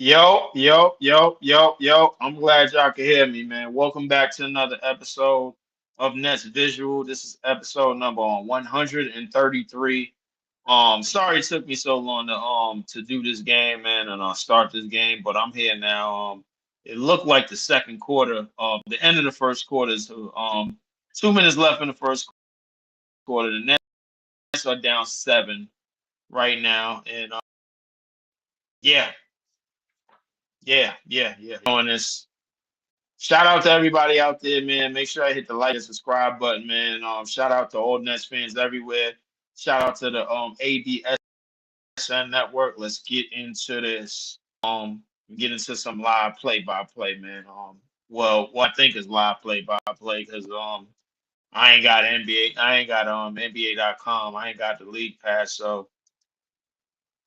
Yo. I'm glad y'all can hear me, man. Welcome back to another episode of Nets Visual. This is episode number 133. Sorry it took me so long to do this game, man, and start this game, but I'm here now. It looked like the second quarter, the end of the first quarter is 2 minutes left in the first quarter. The Nets are down seven right now, and yeah, yeah. Doing this. Shout out to everybody out there, man. Make sure I hit the like and subscribe button, man. Shout out to all Nets fans everywhere. Shout out to the ADSN network. Let's get into this. Get into some live play by play, man. Well, what I think is live play by play because I ain't got NBA. I ain't got NBA.com. I ain't got the league pass, so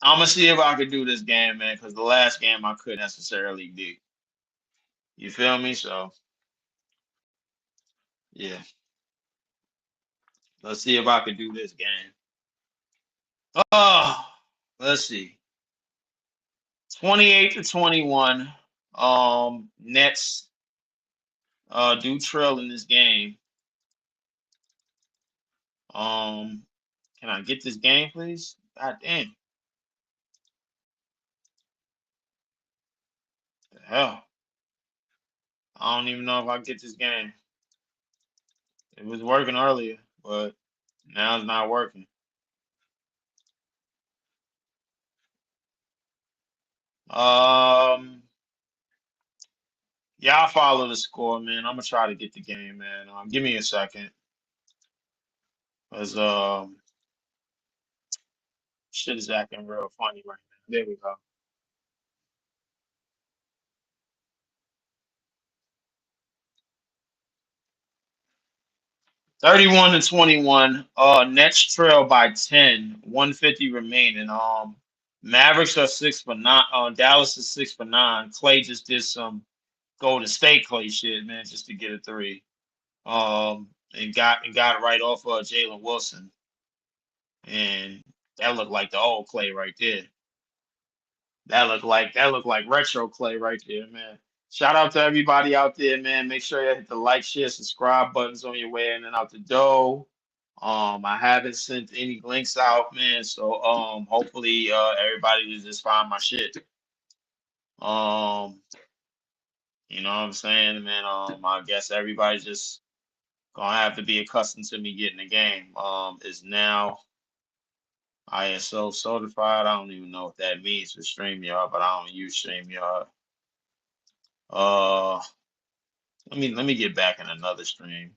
I'm gonna see if I can do this game, man. Because the last game I couldn't necessarily do. You feel me? So yeah, let's see if I can do this game. Oh, let's see. 28 to 21. Nets do trail in this game. Um, can I get this game, please? God damn. The hell. I don't even know if I get this game. It was working earlier, but now it's not working. Um, yeah, I'll follow the score, man. I'm gonna try to get the game, man. Give me a second. Cause shit is acting real funny right now. There we go. 31 to 21. Nets trail by 10. 150 remaining. Mavericks are 6 for 9. Dallas is 6 for 9. Clay just did some Golden State Clay shit, man, just to get a three. And got right off of Jalen Wilson. And that looked like the old Clay right there. That looked like retro Clay right there, man. Shout out to everybody out there, man. Make sure you hit the like, share, subscribe buttons on your way in and out the door. I haven't sent any links out, man. So hopefully everybody will just find my shit. Um, you know what I'm saying, man. I guess everybody's just gonna have to be accustomed to me getting the game. Is now ISO certified. I don't even know what that means for StreamYard, but I don't use StreamYard. Uh, let me get back in another stream.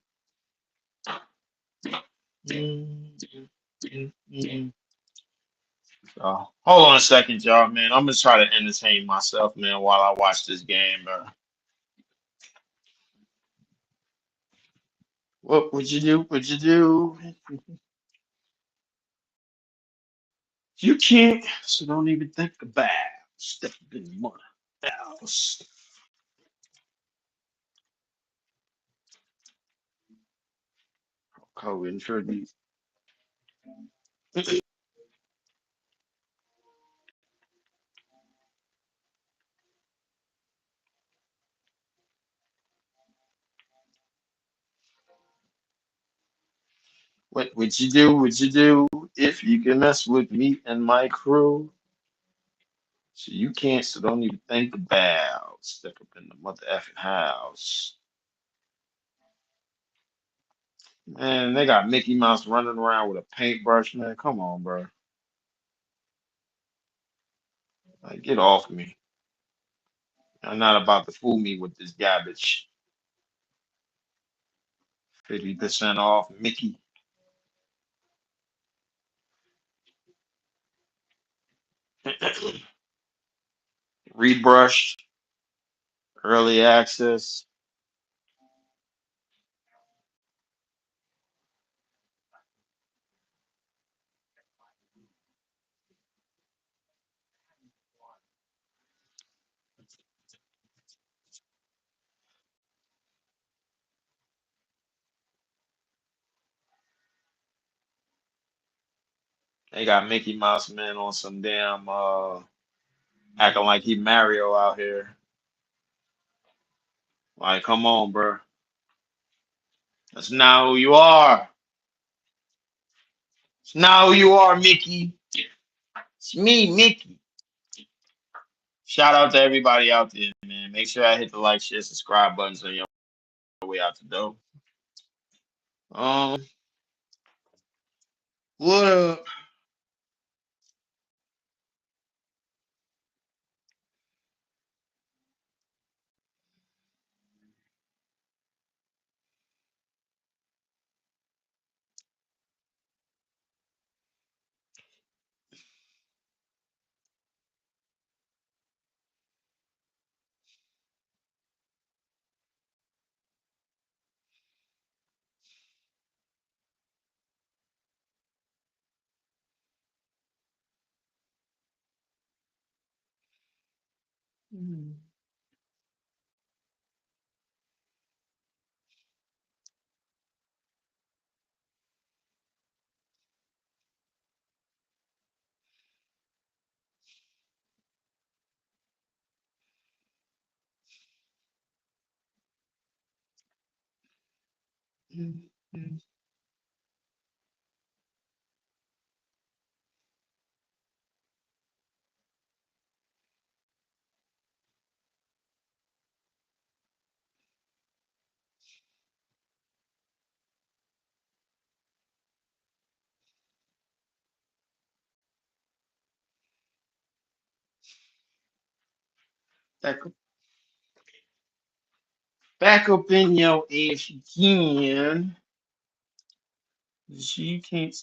Hold on a second, y'all, man. I'm gonna try to entertain myself, man, while I watch this game. What would you do? Would you do? You can't, so don't even think about stepping in the mud house. COVID tribute. What would you do? Would you do if you can mess with me and my crew? So you can't, so don't even think about step up in the mother effing house. Man, they got Mickey Mouse running around with a paintbrush, man. Come on, bro. Like, get off me. I'm not about to fool me with this garbage. 50% off Mickey. Rebrush, early access. They got Mickey Mouse, man, on some damn Acting like he Mario out here. Like, come on, bro. That's not who you are. It's not who you are, Mickey. It's me, Mickey. Shout out to everybody out there, man. Make sure I hit the like, share, subscribe buttons on your way out the door. Um, what up? Back up, back up in your ass again. She can't.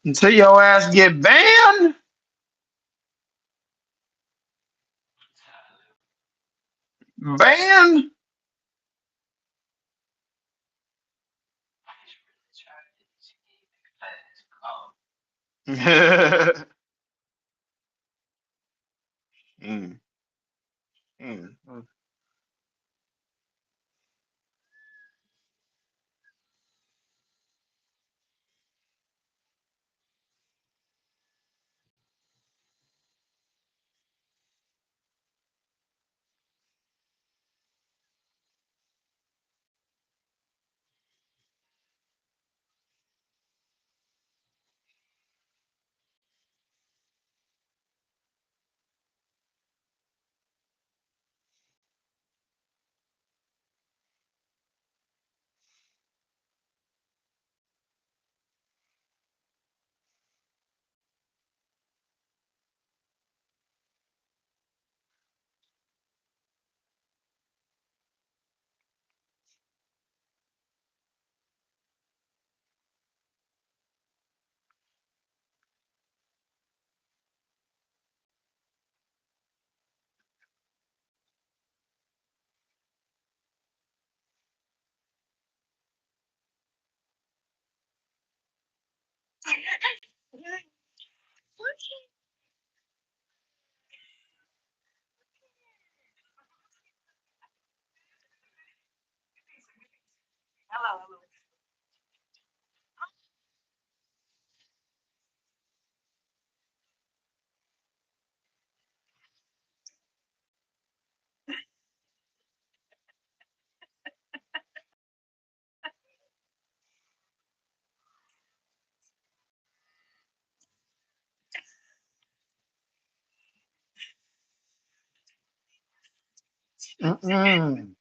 Until your ass get banned. Banned. Mm, mm. Mm-mm.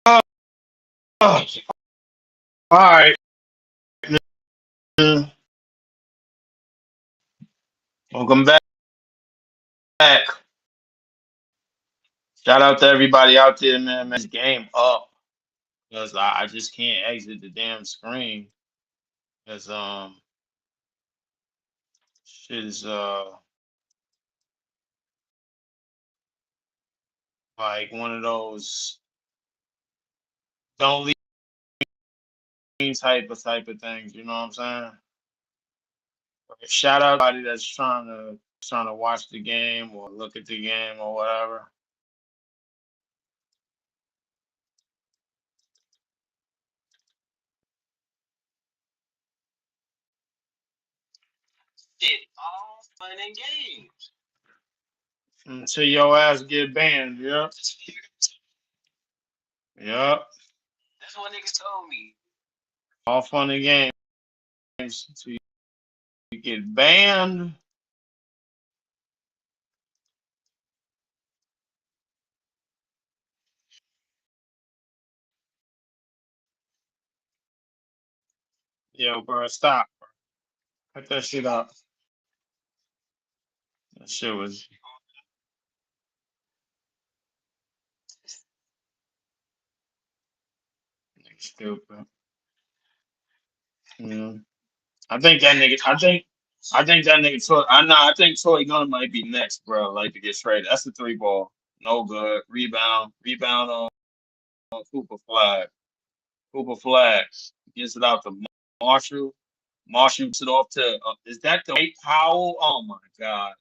Oh, all right. Welcome back. Shout out to everybody out there, man. Man, this game up because I just can't exit the damn screen because shit is like one of those. don't lean type of things. You know what I'm saying? Shout out to everybody that's trying to watch the game or look at the game or whatever. Shit, all fun and games. Until your ass get banned. Yep. Yep. That's what niggas told me. All fun and games until you get banned. Yo, bro, stop. Cut that shit out. That shit was stupid. Yeah. I think that nigga. I think that nigga. I know. I think Troy Gunner might be next, bro. Like to get traded. That's the three ball. No good. Rebound on Cooper Flag. Cooper Flag gets it out to Marshall. Marshall gets it off to. Is that the White Powell? Oh my god.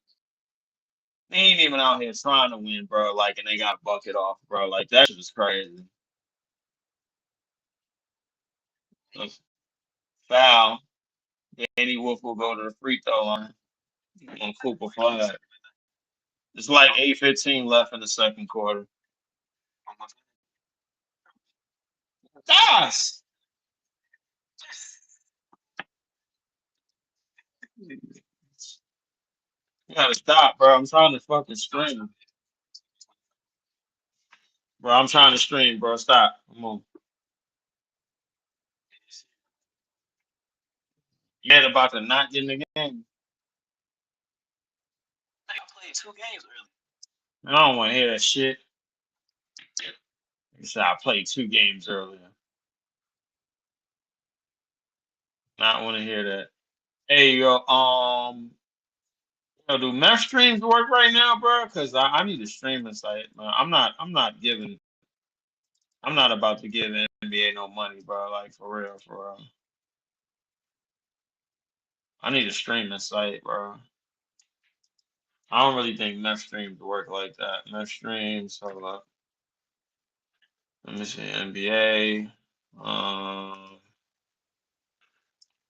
They ain't even out here trying to win, bro. Like, and they got a bucket off, bro. Like that shit was crazy. Look, foul. Danny Wolf will go to the free throw line on Cooper Flag. It's like 8:15 left in the second quarter. Gosh! You gotta stop, bro. I'm trying to fucking stream. Bro, I'm trying to stream, bro. Stop. Come on. You mad about the not getting the game? I played 2 games early. I don't want to hear that shit. You said I played 2 games earlier. Not want to hear that. Hey, do Mesh streams work right now, bro? Cause I need a streaming site, man. I'm not about to give NBA no money, bro. Like for real, for real. I need a streaming site, bro. I don't really think Mesh streams work like that. Mesh streams, hold up. Let me see, NBA.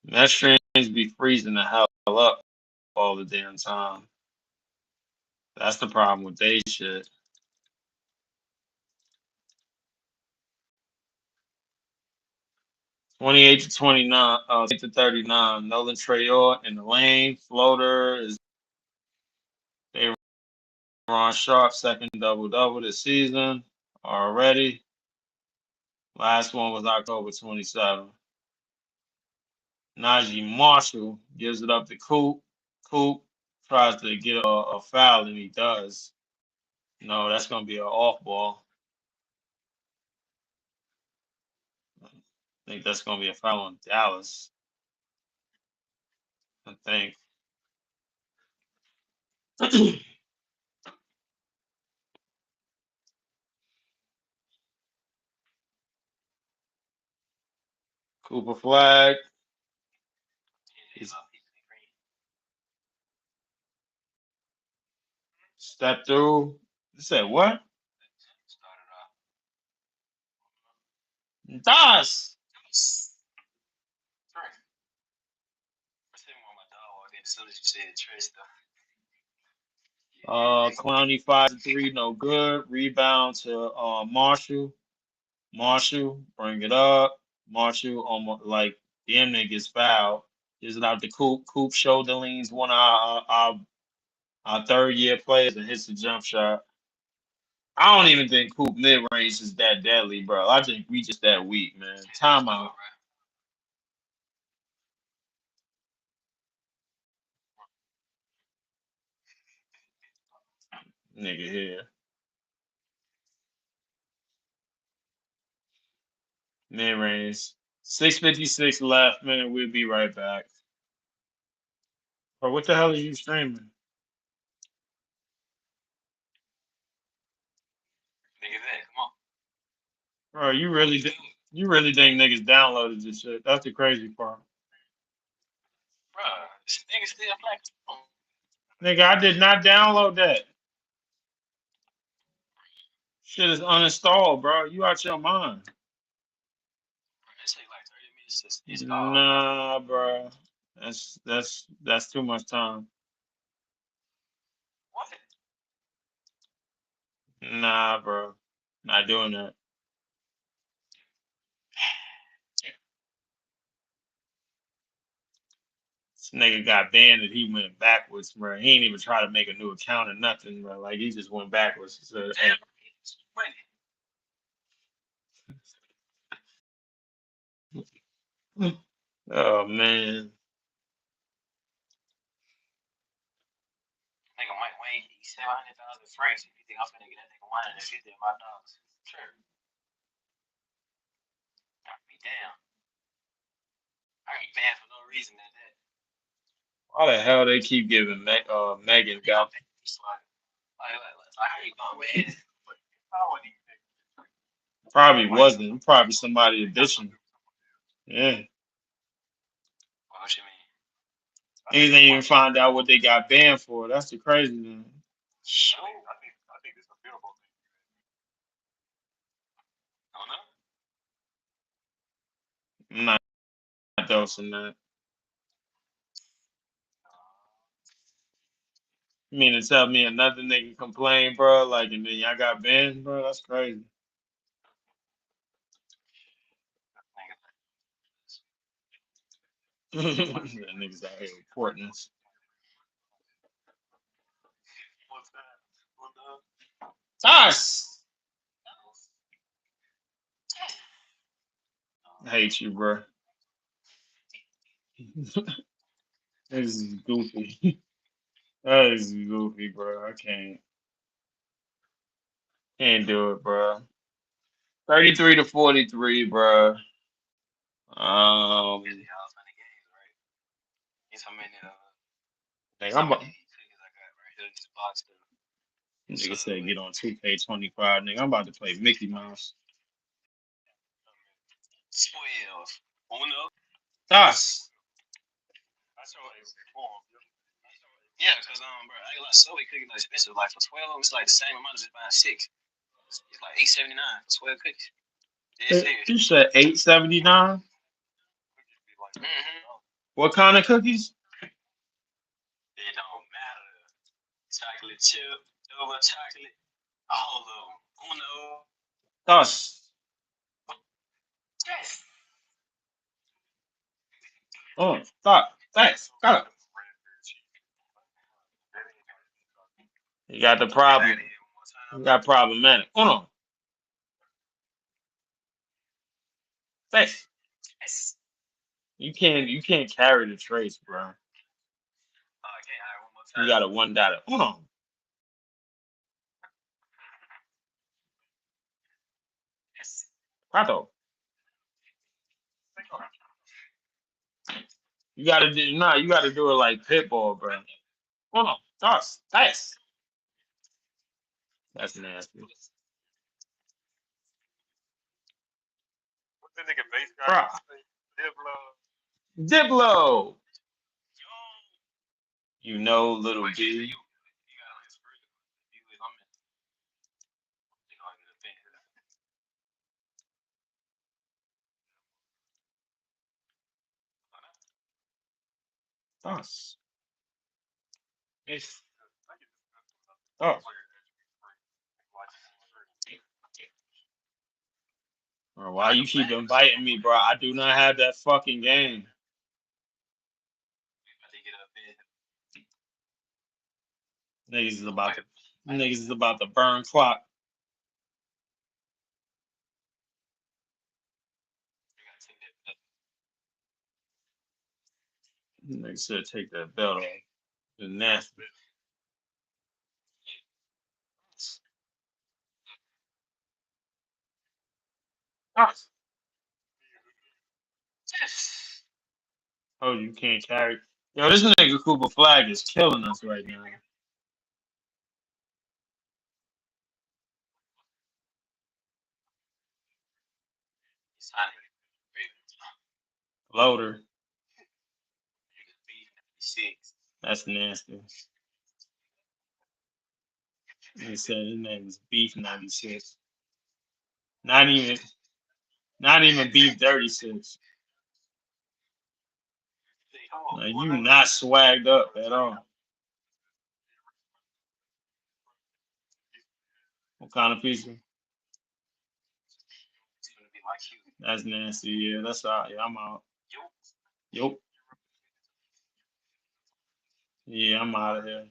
Mesh streams be freezing the hell up all the damn time. That's the problem with they shit. 28 to 29, 8 to 39. Nolan Trayor in the lane. Floater is they Ron Sharp second double double this season already. Last one was October 27th. Najee Marshall gives it up to Coop. Coop tries to get a foul and he does. No, that's gonna be an off ball. I think that's gonna be a foul on Dallas. I think. Cooper flag. He's step through. You said what? Das. As soon as you said Trista. Clowney 5 to 3, no good. Rebound to Marshall. Marshall, bring it up. Marshall almost like damn nigga gets fouled. Gives it out to Coop. Coop shoulder leans one of our third year players and hits the jump shot. I don't even think Coop mid range is that deadly, bro. I think we just that weak, man. Timeout, nigga here. Mid range. 6:56 left, man. We'll be right back. Bro, what the hell are you streaming? Nigga, that. Come on. Bro, you really did. You really think niggas downloaded this shit? That's the crazy part. Bruh, this nigga still black. Nigga, I did not download that. Shit is uninstalled, bro. You out your mind. It take like 30 minutes to install. Nah, bro. That's too much time. What? Nah, bro. Not doing that. This nigga got banned and he went backwards, bro. He ain't even try to make a new account or nothing, bro. Like he just went backwards. He said, Damn, money. hey. Oh man. Nigga Mike Wayne, he 700,000 francs. If you think I'm finna get that nigga $150 of my dogs, sure. I'd be damn. I ain't banned for no reason than that. Why the hell they keep giving Megan got How you going, man? probably wasn't. Probably somebody addition. Yeah. What you mean? They didn't even find out what they got banned for. That's the crazy thing. Sure. I think this is a beautiful thing. I don't know. I'm not dosing that. You mean to tell me another nigga complained, bro? Like, and then y'all got banned, bro? That's crazy. That niggas out here reporting this. What's that? What the? Toss! I hate you, bro. This is goofy. That is goofy, bro. I can't do it, bro. 33 to 43, bro. Busy house on the games, right? Guess how many Like, how I'm about, many tickets I got right here in this box though. nigga said get on 2K25, nigga. I'm about to play Mickey Mouse. 12. Uno. Toss! I saw it before. Yeah, cause bro, I ain't like Subway cookies like expensive. Like for 12, it's like the same amount as just buying six. It's like $8.79 for 12 cookies. Dead serious. You said 8.79? What kind of cookies? It don't matter. Chocolate chip, double chocolate, all of them. Uno. Toss. Yes. Oh, stop. Thanks. Got it. You got the problem. You got problematic. Hold on. Thanks. Yes. You can't carry the trace, bro. I can't have one more time. You got a one dot. Hold on. Yes. Prato. You gotta do you gotta do it like Pitbull, bro. Hold on. Toss. Thanks. That's nasty. What's that nigga bass guy? Diplo. You know, little B. Toss. Yes. Oh. Bro, why you keep inviting me, bro? I do not have that fucking game. Niggas is about to burn clock. Niggas should take that belt off. It's nasty. Toss. Oh, you can't carry. Yo, this nigga Cooper Flag is killing us right now. Loader. Six. That's nasty. He said his name is Beef 96. Not even not even Beef 36. Like, you not swagged up at all. What kind of pizza? That's nasty. Yeah, that's all. Yeah, I'm out. Yup. Yeah, I'm out of here.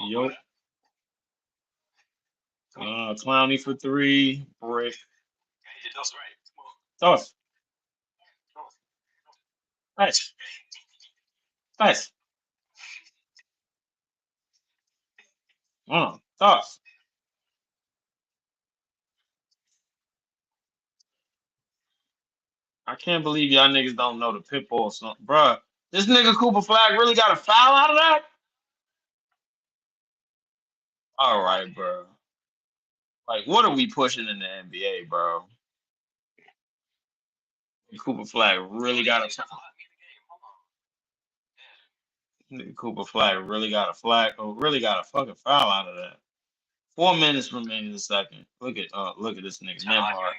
Yup. Clowny for three. Brick. Toss. Nice. Nice. Toss. I can't believe y'all niggas don't know the Pitbull song. Bruh, this nigga Cooper Flag really got a foul out of that? All right, bro. Like, what are we pushing in the NBA, bro? Cooper Flag really got a Cooper Flag really got a flag or really got a fucking foul out of that. 4 minutes remaining in the second. Look at this nigga Nemhard.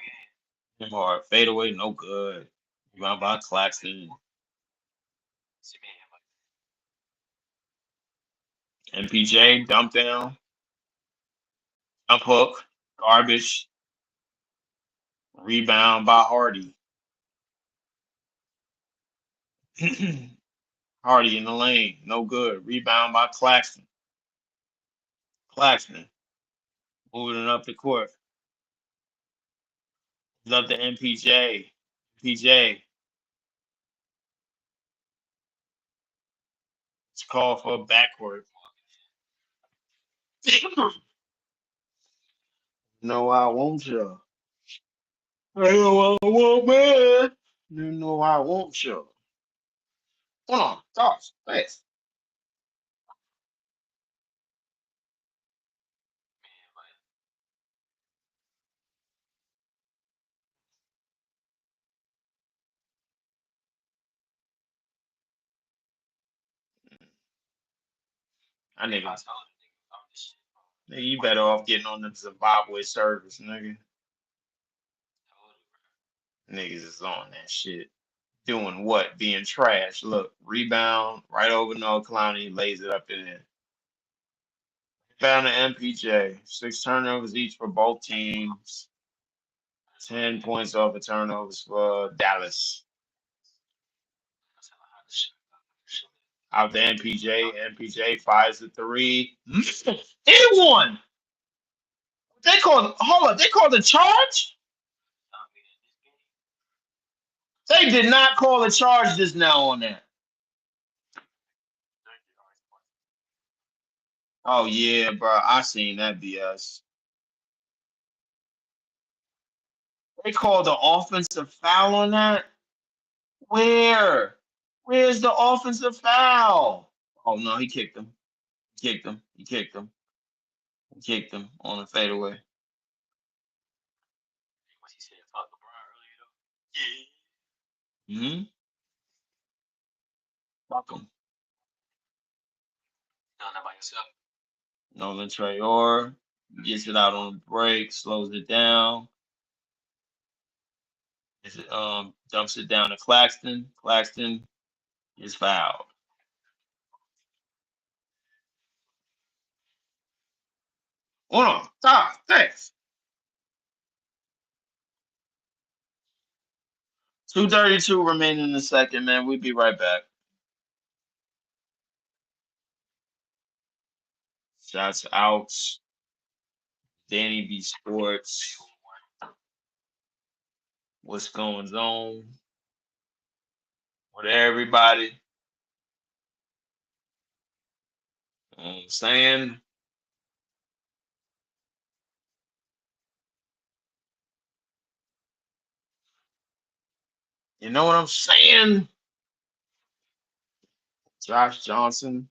Nemhard fade away, no good. Rebound by Claxton. MPJ dump down, dump hook, garbage. Rebound by Hardy. Hardy in the lane, no good. Rebound by Claxton. Claxton moving it up the court. It's up to MPJ. MPJ. It's called for a backcourt. No, I won't you. I know I won't, man. You know I won't you. Hold on, thoughts, fast. I nigga, nigga, you better off getting on the Zimbabwe service, nigga. Niggas is on that shit. Doing what? Being trash. Look, rebound right over no Clowney, lays it up in there. Rebound to MPJ. 6 turnovers each for both teams. 10 points off of turnovers for Dallas. Out to MPJ. MPJ fires the three. Anyone? They called. Hold on. They called a charge. They did not call a charge just now on that. Oh yeah, bro. I seen that BS. They called the offensive foul on that. Where? Where's the offensive foul? Oh no, he kicked him. He kicked him. He kicked him. He kicked him on the fadeaway. Hmm. Fuck him. Nolan Trayor gets it out on the break, slows it down. Dumps it down to Claxton. Claxton is fouled. Hold on. Stop. Thanks. 2:32 remaining in the second, man. We'll be right back. Shots out. Danny B Sports. What's going on with everybody? You know what I'm saying? You know what I'm saying? Josh Johnson.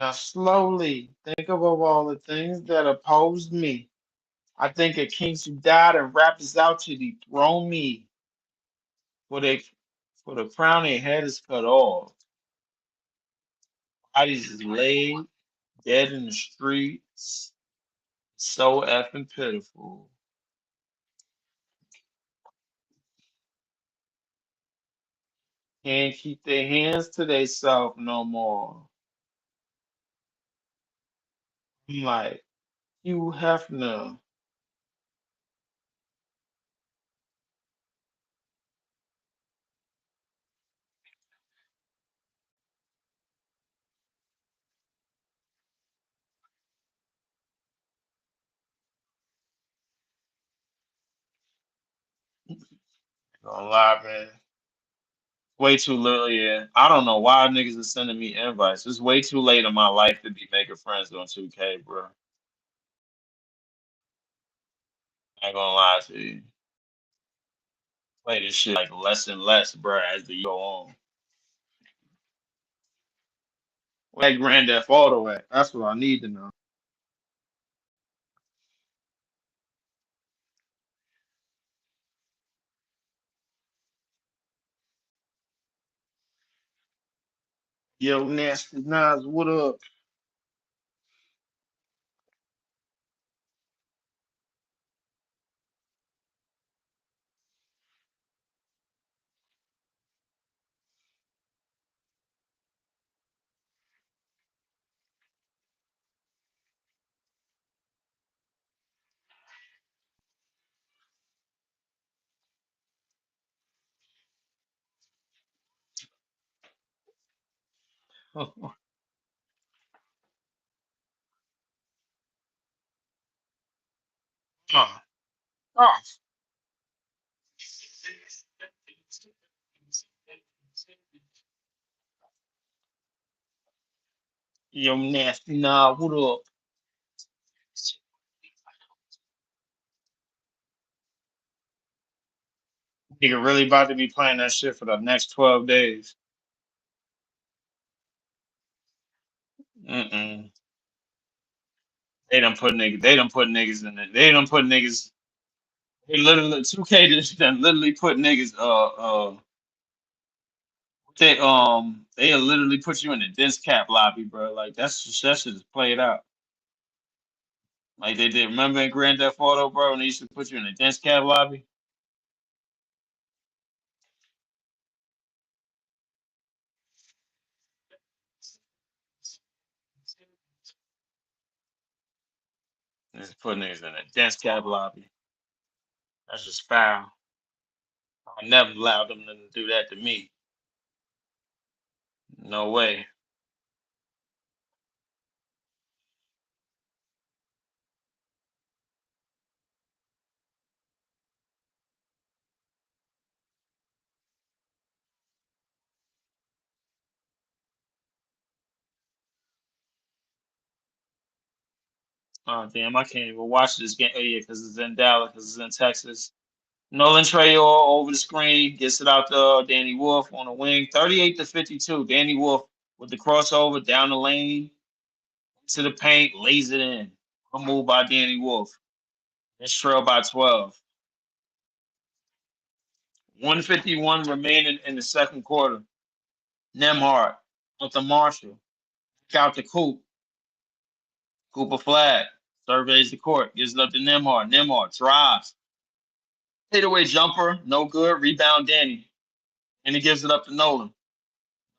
Now, slowly think about all the things that opposed me. I think of kings who died and rappers out to dethrone me. For they, for the crown their head is cut off. Bodies is laid dead in the streets. So effing pitiful. Can't keep their hands to themselves no more. I'm like, Hugh Hefner. Gonna lie, man. Way too little, yeah. I don't know why niggas are sending me invites. It's way too late in my life to be making friends on 2K, bro. I ain't gonna lie to you. Play this shit like less and less, bro, as the year go on. Where that Grand Theft Auto at? That's what I need to know. Yo, Nasty Nas, what up? Uh, uh. Yo, Nasty Nas, what up? Nigga really about to be playing that shit for the next 12 days. Mm-mm. They done put niggas in it. They done put niggas. They literally 2K just done literally put niggas. They literally put you in the dense cap lobby, bro. Like that shit is played out. Like they did. Remember in Grand Theft Auto, bro, and they used to put you in the dense cap lobby. They just put niggas in the dense cap lobby. That's just foul. I never allowed them to do that to me. No way. Oh damn, I can't even watch this game. Oh yeah, because it's in Dallas, because it's in Texas. Nolan Trayor over the screen gets it out to Danny Wolf on the wing, 38-52. Danny Wolf with the crossover down the lane to the paint, lays it in. A move by Danny Wolf. It's trail by 12. 151 remaining in the second quarter. Nemhard out to Marshall. Out to Coop. Cooper flag. Surveys the court. Gives it up to Nemhard. Nemhard drives. Hit away jumper. No good. Rebound Danny. And he gives it up to Nolan.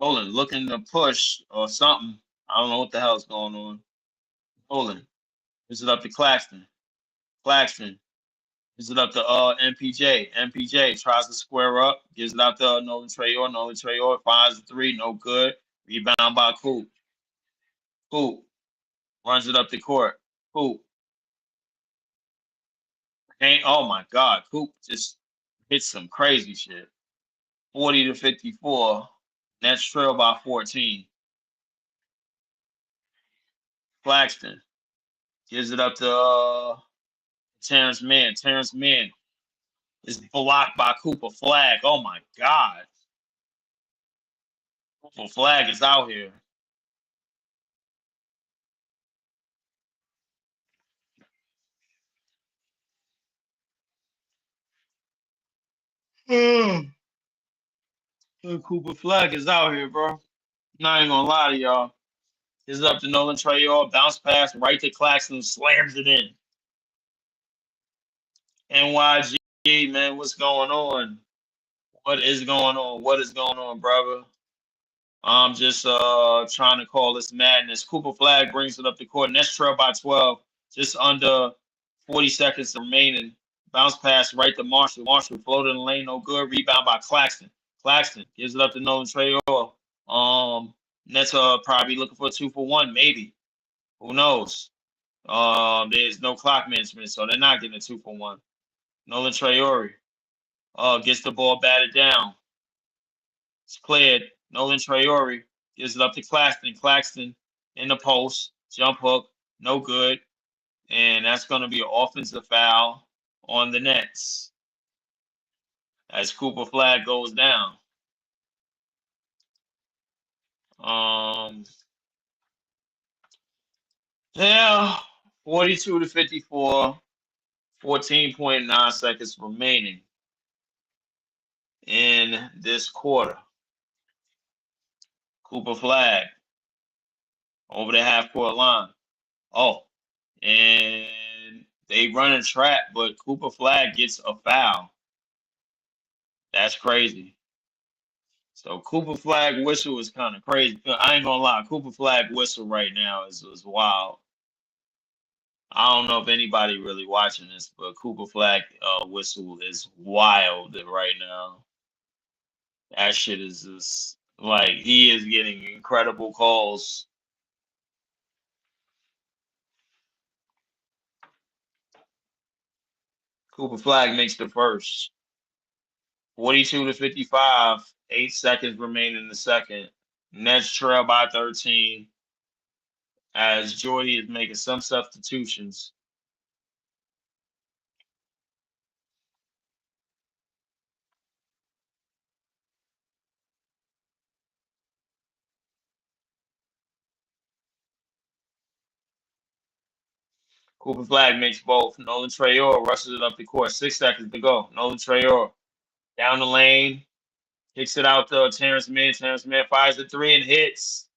Nolan looking to push or something. I don't know what the hell's going on. Nolan gives it up to Claxton. Claxton gives it up to MPJ. MPJ tries to square up. Gives it out to Nolan Trayor. Nolan Trayor finds the three. No good. Rebound by Coop. Coop runs it up the court. Coop. Ain't oh my God. Coop just hits some crazy shit. 40-54. That's trail by 14. Claxton gives it up to Terrence Mann. Terrence Mann is blocked by Cooper Flag. Oh my God. Cooper Flag is out here. Cooper Flag is out here, bro. Not even gonna lie to y'all. It's up to Nolan Trayor. Bounce pass right to Claxton. Slams it in. NYG, man, what's going on? What is going on? What is going on, brother? I'm just trying to call this madness. Cooper Flag brings it up the court. Next trail by 12. Just under 40 seconds remaining. Bounce pass right to Marshall. Marshall floated in the lane, no good. Rebound by Claxton. Claxton gives it up to Nolan Trayor. Nets are probably looking for a 2-for-1, maybe. Who knows? There's no clock management, so they're not getting a 2-for-1. Nolan Traore gets the ball batted down. It's cleared. Nolan Traore gives it up to Claxton. Claxton in the post. Jump hook. No good. And that's going to be an offensive foul on the Nets as Cooper Flag goes down. Um, yeah, 42 to 54, 14.9 seconds remaining in this quarter. Cooper Flag over the half court line. Oh, and they run a trap, but Cooper Flag gets a foul. That's crazy. So Cooper Flag whistle is kind of crazy. I ain't gonna lie, Cooper Flag whistle right now is wild. I don't know if anybody really watching this, but Cooper Flag whistle is wild right now. That shit is just like he is getting incredible calls. Cooper Flag makes the first. 42 to 55, 8 seconds remain in the second. Nets trail by 13 as Jordy is making some substitutions. Cooper Flag makes both. Nolan Trayor rushes it up the court. 6 seconds to go. Nolan Trayor down the lane, kicks it out to Terrence Mann. Terrence Mann fires the three and hits.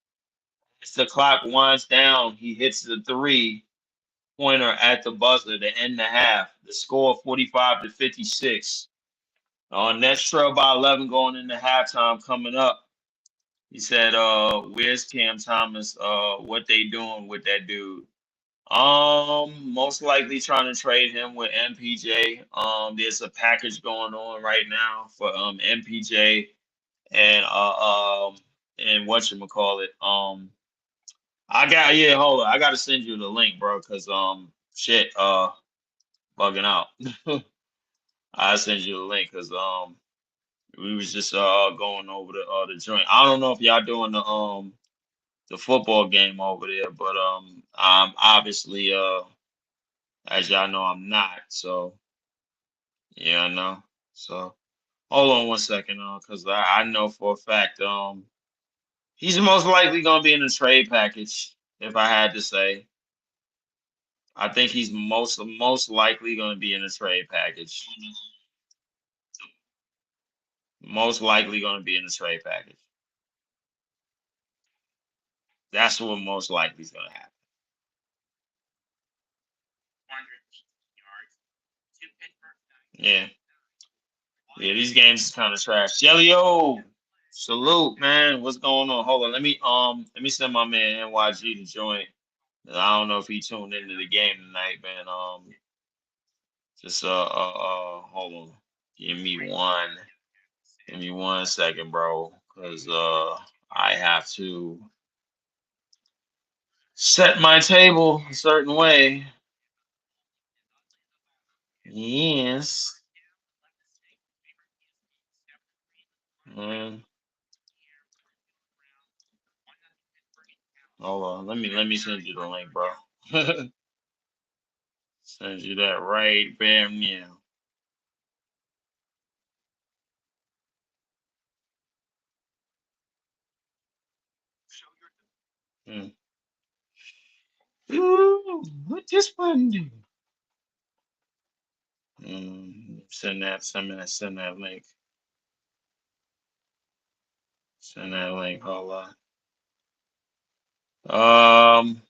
As the clock winds down, he hits the three-pointer at the buzzer to end the half. The score 45 to 56. Nets trail by 11 going into halftime coming up. He said, where's Cam Thomas? What they doing with that dude? Most likely trying to trade him with MPJ. There's a package going on right now for MPJ and whatchamacallit. Hold on. I gotta send you the link, bro, cause shit bugging out. I send you the link because we was just going over the joint. I don't know if y'all doing the football game over there, but I'm obviously as y'all know I'm not. So yeah, I know. So hold on one second, because I know for a fact he's most likely gonna be in the trade package. If I had to say, I think he's most likely gonna be in the trade package. Most likely gonna be in the trade package. That's what most likely is gonna happen. Yeah. Yeah, these games is kind of trash. Jelly-O, salute, man. What's going on? Hold on. Let me send my man NYG to join. I don't know if he tuned into the game tonight, man. Just hold on. Give me one. Give me 1 second, bro. Cause I have to set my table a certain way. Yes. Mm. Hold on. Let me send you the link, bro. Send you that right bam now. Hmm. Ooh, what this one do? Send that link. Send that link. Hold on.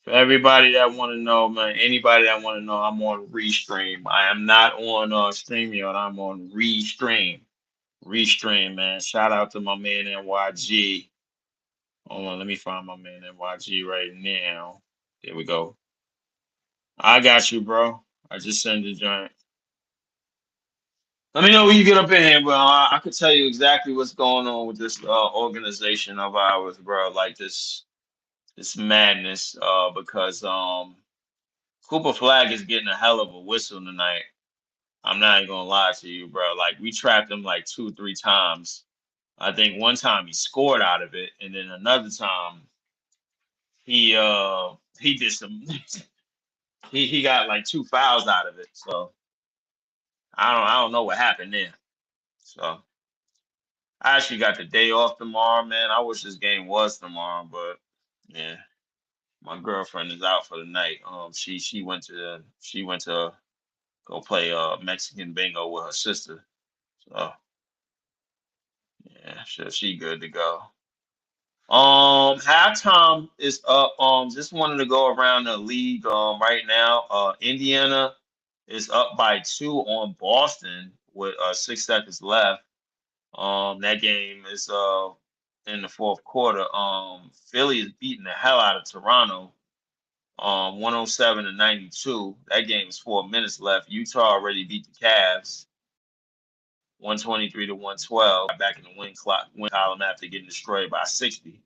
For everybody that want to know, man, anybody that want to know, I'm on Restream. I am not on StreamYard. I'm on Restream. Restream, man. Shout out to my man NYG. Hold on, let me find my man NYG right now. There we go. I got you, bro. I just sent the joint. Let me know when you get up in here, bro. I could tell you exactly what's going on with this organization of ours, bro. Like this madness. Because Cooper Flag is getting a hell of a whistle tonight. I'm not even gonna lie to you, bro. Like we trapped him like 2, 3 times. I think one time he scored out of it, and then another time he did some he got like 2 fouls out of it. So I don't know what happened there. So I actually got the day off tomorrow, man. I wish this game was tomorrow, but yeah, my girlfriend is out for the night. She went to go play Mexican bingo with her sister. So yeah, she good to go. Halftime is up. Just wanted to go around the league. Right now, Indiana is up by 2 on Boston with 6 seconds left. That game is in the fourth quarter. Philly is beating the hell out of Toronto. 107 to 92. That game is 4 minutes left. Utah already beat the Cavs. 123 to 112. Back in the win column after getting destroyed by 60.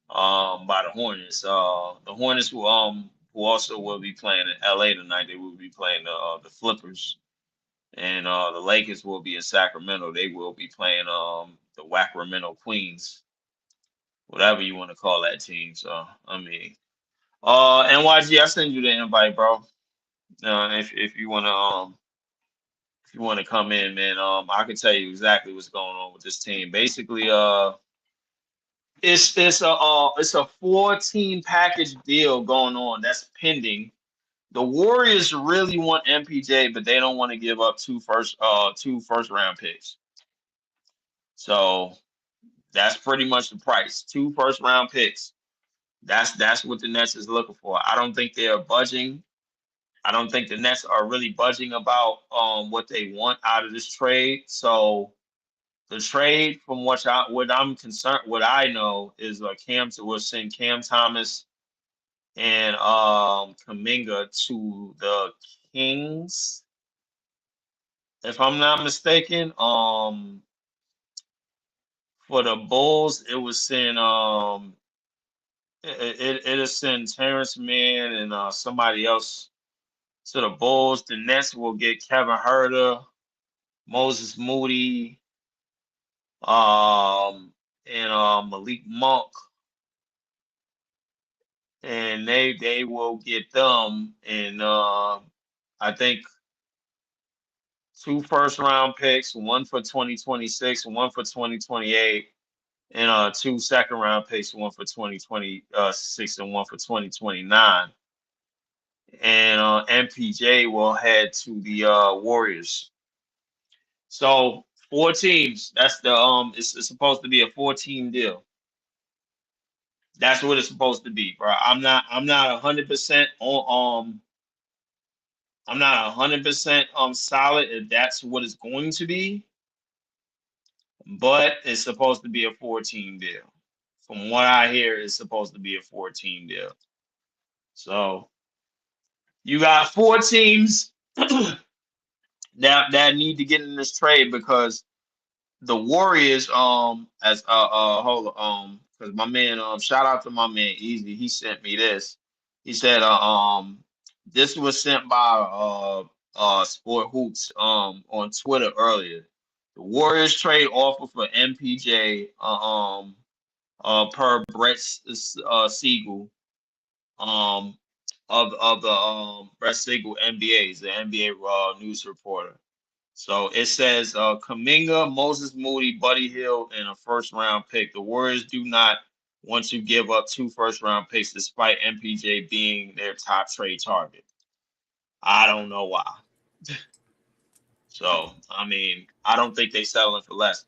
By the Hornets. The Hornets who also will be playing in LA tonight. They will be playing the Flippers, and the Lakers will be in Sacramento. They will be playing the Wacramento Queens, whatever you want to call that team. So I mean, NYG, I send you the invite, bro. If you wanna if you wanna come in, man, I can tell you exactly what's going on with this team. Basically, it's a 14 package deal going on that's pending. The Warriors really want MPJ, but they don't want to give up two first round picks. So that's pretty much the price. Two first round picks. That's what the Nets is looking for. I don't think they are budging. I don't think the Nets are really budging about what they want out of this trade. So the trade, from what I'm concerned, what I know is Cam to will send Cam Thomas and Kaminga to the Kings, if I'm not mistaken. For the Bulls, it was send it'll send Terrence Mann and somebody else to the Bulls. The Nets will get Kevin Herter, Moses Moody, and Malik Monk, and they will get them, and I think 2 first round picks, one for 2026, one for 2028, and 2 second round picks, one for 2026 and one for 2029. And MPJ will head to the Warriors. So 4 teams. That's the it's supposed to be a 14 deal. That's what it's supposed to be, bro. I'm not 100% on I'm not 100% solid if that's what it's going to be, but it's supposed to be a 14 deal. From what I hear, it's supposed to be a 14 deal. So you got 4 teams that need to get in this trade because the Warriors as hold because my man shout out to my man Easy, he sent me this. He said this was sent by Sport Hoops on Twitter earlier. The Warriors trade offer for MPJ per Brett Siegel, um, of the Brett Siegel NBA, is the NBA news reporter. So it says Kaminga, Moses Moody, Buddy Hill, and a first round pick. The Warriors do not want to give up two first round picks despite MPJ being their top trade target. I don't know why. So I mean, I don't think they settling for less.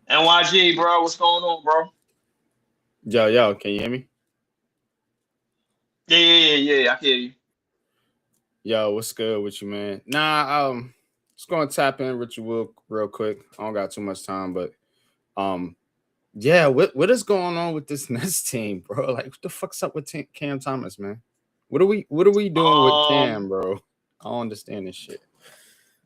NYG, bro, what's going on, bro? Yo, can you hear me? Yeah. I hear you. Yo, what's good with you, man? Nah, just gonna tap in with you real quick. I don't got too much time, but um, yeah, what is going on with this Nets team, bro? Like, what the fuck's up with Cam Thomas, man? What are we doing with Cam, Um, bro? I don't understand this shit.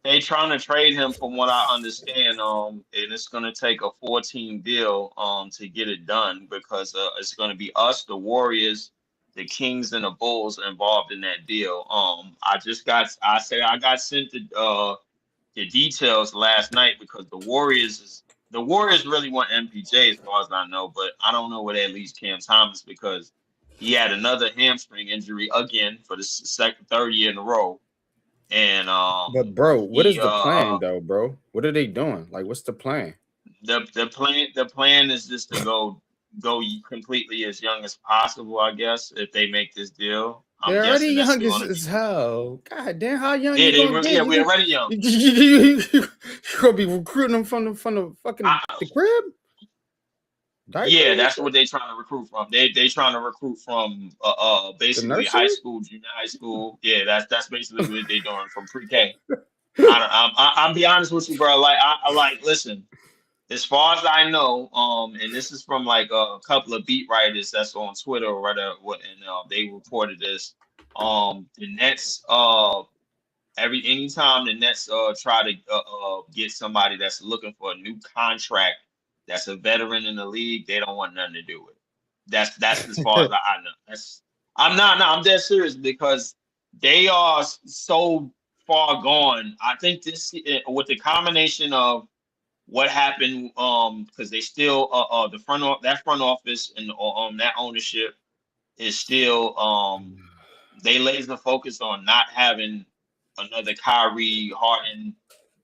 they trying to trade him from what I understand. And it's gonna take a 14 deal to get it done because it's gonna be us, the Warriors, the Kings, and the Bulls involved in that deal. I got sent the details last night because the Warriors really want MPJ as far as I know, but I don't know where that leaves Cam Thomas because he had another hamstring injury again for the second third year in a row, and But bro, what he is the plan though, bro? What are they doing? Like, what's the plan? the plan is just to go completely as young as possible. I guess if they make this deal, I'm They're already guessing that's young still as, going to as be. hell. God damn, how young Yeah, you gonna get? yeah, we're already young. You gonna be recruiting them from the fucking I, the crib? Yeah, Diapers and that's shit? what they trying to recruit from. They trying to recruit from The basically high nursery? school, junior high school. Yeah, that's basically what they doing from pre-K. I don't, I'm be honest with you, bro. Like I like listen. As far as I know, and this is from like a couple of beat writers that's on Twitter or whatever, and they reported this. The Nets, anytime the Nets try to get somebody that's looking for a new contract, that's a veteran in the league, they don't want nothing to do with it. That's as far as I know. I'm not no, I'm dead serious because they are so far gone. I think this with the combination of what happened, because they still the front office and that ownership is still they laser focused on not having another Kyrie, Harden,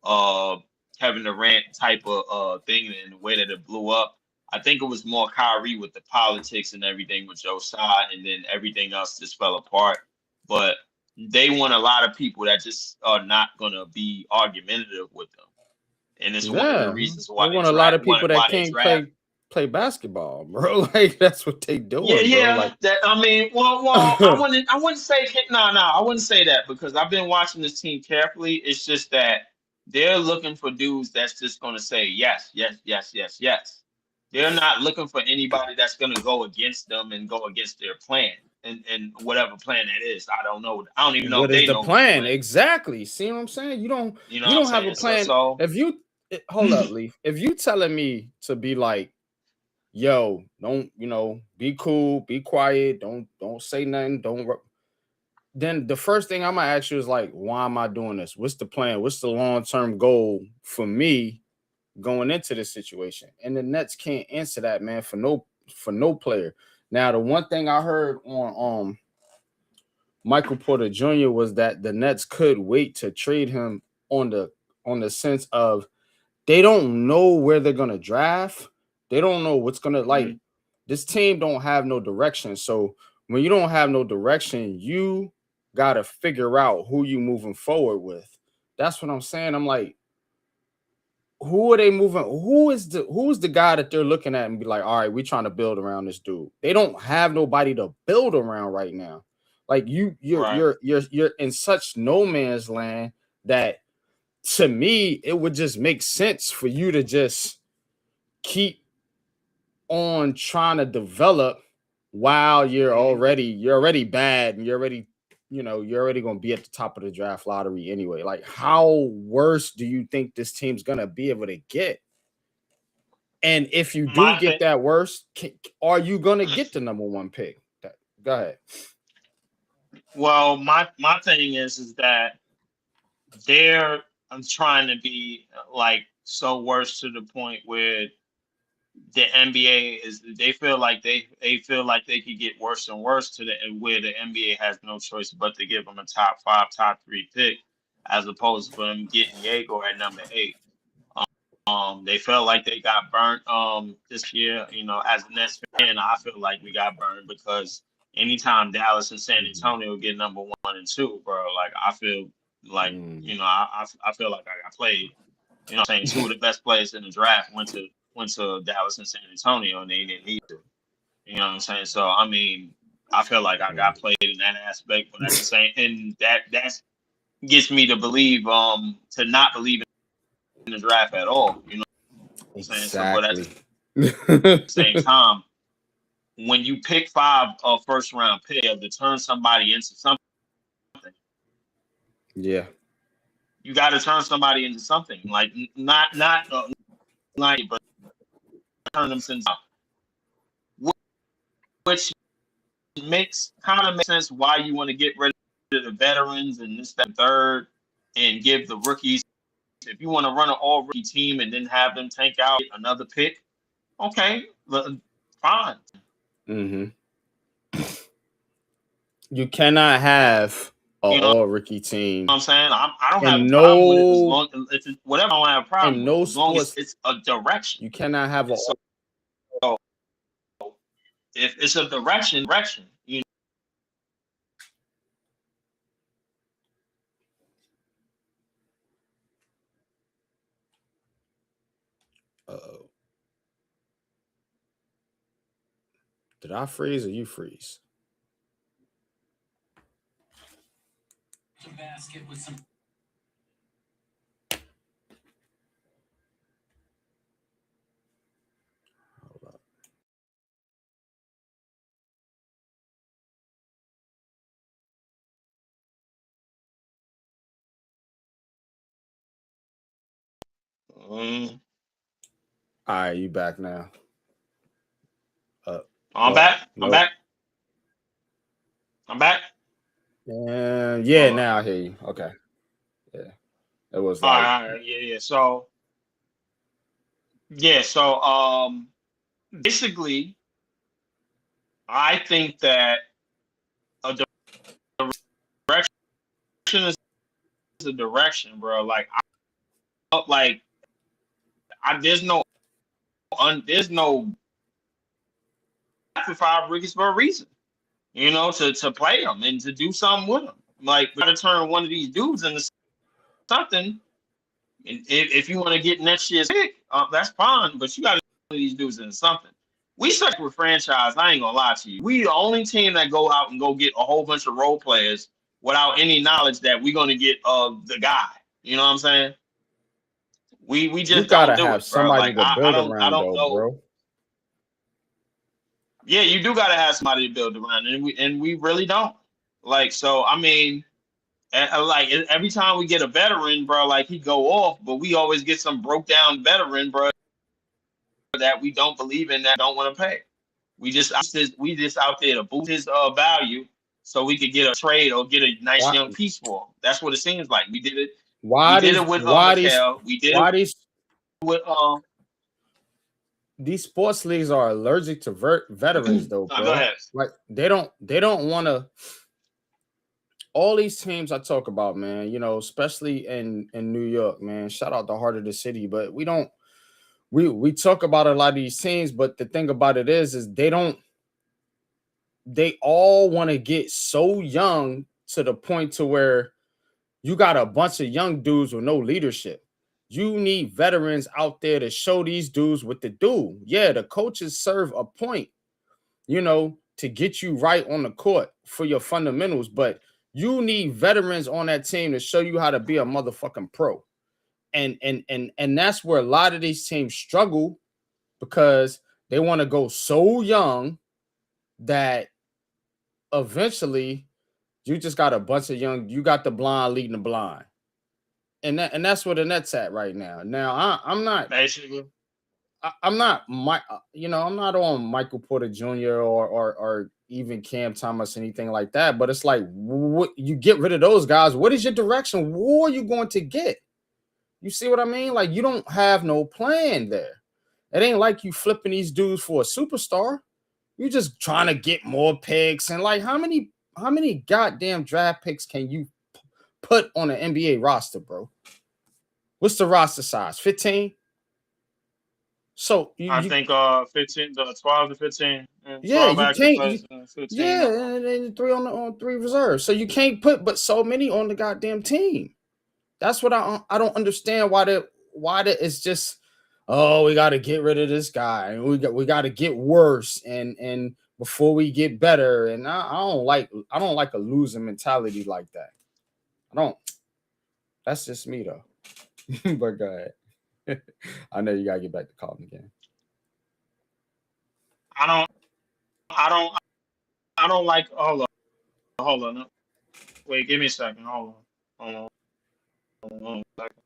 uh, Kevin Durant type of thing in the way that it blew up. I think it was more Kyrie with the politics and everything with Joe Tsai, and then everything else just fell apart. But they want a lot of people that just are not gonna be argumentative with them, and it's one of the Yeah, reasons they why want a lot of people that they can't draft. play basketball, bro. Like that's what they Yeah, doing, bro. yeah. Like, That I mean, well, I wouldn't say no. I wouldn't say that because I've been watching this team carefully. It's just that they're looking for dudes that's just going to say yes, yes, yes, yes, yes. They're not looking for anybody that's going to go against them and go against their plan and whatever plan that is. I don't know. I don't even know if what is they the know what the plan plan is. exactly? See what I'm saying? You don't You know you what I'm don't have a saying? So, plan. so If you hold up, Leaf. If you telling me to be like, yo, don't be cool, be quiet, don't say nothing, then the first thing I'm gonna ask you is like, why am I doing this? What's the plan? What's the long term goal for me going into this situation? And the Nets can't answer that, man, for no player. Now, the one thing I heard on Michael Porter Jr. was that the Nets could wait to trade him on the sense of they don't know where they're gonna draft. They don't know what's gonna like. mhm. This team don't have no direction. So when you don't have no direction, you gotta figure out who you moving forward with. That's what I'm saying. I'm like, who are they moving? Who is the guy that they're looking at and be like, all right, we trying to build around this dude. They don't have nobody to build around right now. Like you're Right. you're you're you're in such no man's land that to me it would just make sense for you to just keep on trying to develop while Mhm. you're already bad and you're already going to be at the top of the draft lottery anyway. Like how worse do you think this team's going to be able to get? And if you do My get thing. that worse, are you going to get the number one pick? Go ahead. Well, my thing is that they're I'm trying to be like so worse to the point where the NBA is they feel like they feel like they could get worse and worse to the where the NBA has no choice but to give them a top five, top three pick, as opposed to them getting Diego at number 8. They felt like they got burnt this year. You know, as a Nets fan, I feel like we got burned because anytime Dallas and San Antonio get number 1 and 2, bro, like I feel like I feel like I got played. You know what I'm saying? Two of the best players in the draft went to Dallas and San Antonio, and they didn't need to. You know what I'm saying? So I mean, I feel like I got played in that aspect, but at the same, and that gets me to believe to not believe in the draft at all. You know what I'm saying? So, but at Exactly. the same time, when you pick 5 first round pick to turn somebody into something, Yeah. you got to turn somebody into something. Like not but turn them into which makes kind of makes sense why you want to get rid of the veterans and this, that, third, and give the rookies. If you want to run an all rookie team and then have them tank out another pick, okay, fine. Mm-hmm. You cannot have an You know all rookie team. what I'm saying? I don't have And a problem with it as no, long as it's whatever. I don't have a problem in with it no as long as sports, it's a direction. you cannot have a. So if it's a direction, you Uh-oh. Did I freeze or you freeze? Basket with some. Hold up. mm, All right, you back now. I'm Nope. back. I'm Nope. back. I'm back. And yeah, now I hear you. Okay. Yeah. It was All like, right, all right, yeah. So basically, I think that a direction is a direction, bro. Like there's there's no for 5 rookies for a reason. You know, to play them and to do something with them. Like, we got to turn one of these dudes into something. And if you want to get next year's pick, that's fine. But you got to turn one of these dudes into something. We suck with franchise. I ain't gonna lie to you. We the only team that go out and go get a whole bunch of role players without any knowledge that we're gonna get the guy. You know what I'm saying? We you just don't gotta do have it, bro. somebody Like to build I around, don't though, know. bro. Yeah, you do gotta have somebody to build around, and we really don't. Like, so I mean, like every time we get a veteran, bro, like he go off, but we always get some broke down veteran, bro, that we don't believe in, that don't want to pay. We just out there to boost his value so we could get a trade or get a nice Why? young piece for him. That's what it seems like. We did it. We Why did these? it with Why these? Mikal. We did it Why these? with These sports leagues are allergic to veterans, though, go bro. ahead. Like they don't want to. All these teams I talk about, man, you know, especially in New York, man. Shout out the heart of the city, but we don't. We talk about a lot of these teams, but the thing about it is they don't. They all want to get so young to the point to where you got a bunch of young dudes with no leadership. You need veterans out there to show these dudes what to do. Yeah, the coaches serve a point, you know, to get you right on the court for your fundamentals, but you need veterans on that team to show you how to be a motherfucking pro. And that's where a lot of these teams struggle because they want to go so young that eventually you just got a bunch of you got the blind leading the blind. And that's where the Nets at right now. Now I'm not Basically. I'm not I'm not on Michael Porter Jr. or even Cam Thomas, anything like that. But it's like, what you get rid of those guys? What is your direction? Who are you going to get? You see what I mean? Like, you don't have no plan there. It ain't like you flipping these dudes for a superstar. You just trying to get more picks. And like how many goddamn draft picks can you put on an NBA roster, bro? What's the roster size? 15? So I you think 15, the 12 to 15, and yeah, 12 you active can't players and 15. yeah, and three on three reserves. So you can't put but so many on the goddamn team. That's what I don't understand why it's just, oh, we got to get rid of this guy and we got to get worse and before we get better. And I don't like a losing mentality like that. I don't. That's just me though. But go ahead. I know you gotta get back to calling again. I don't, I don't, I don't like. Hold on. Wait, give me a second. Hold on, hold on a second.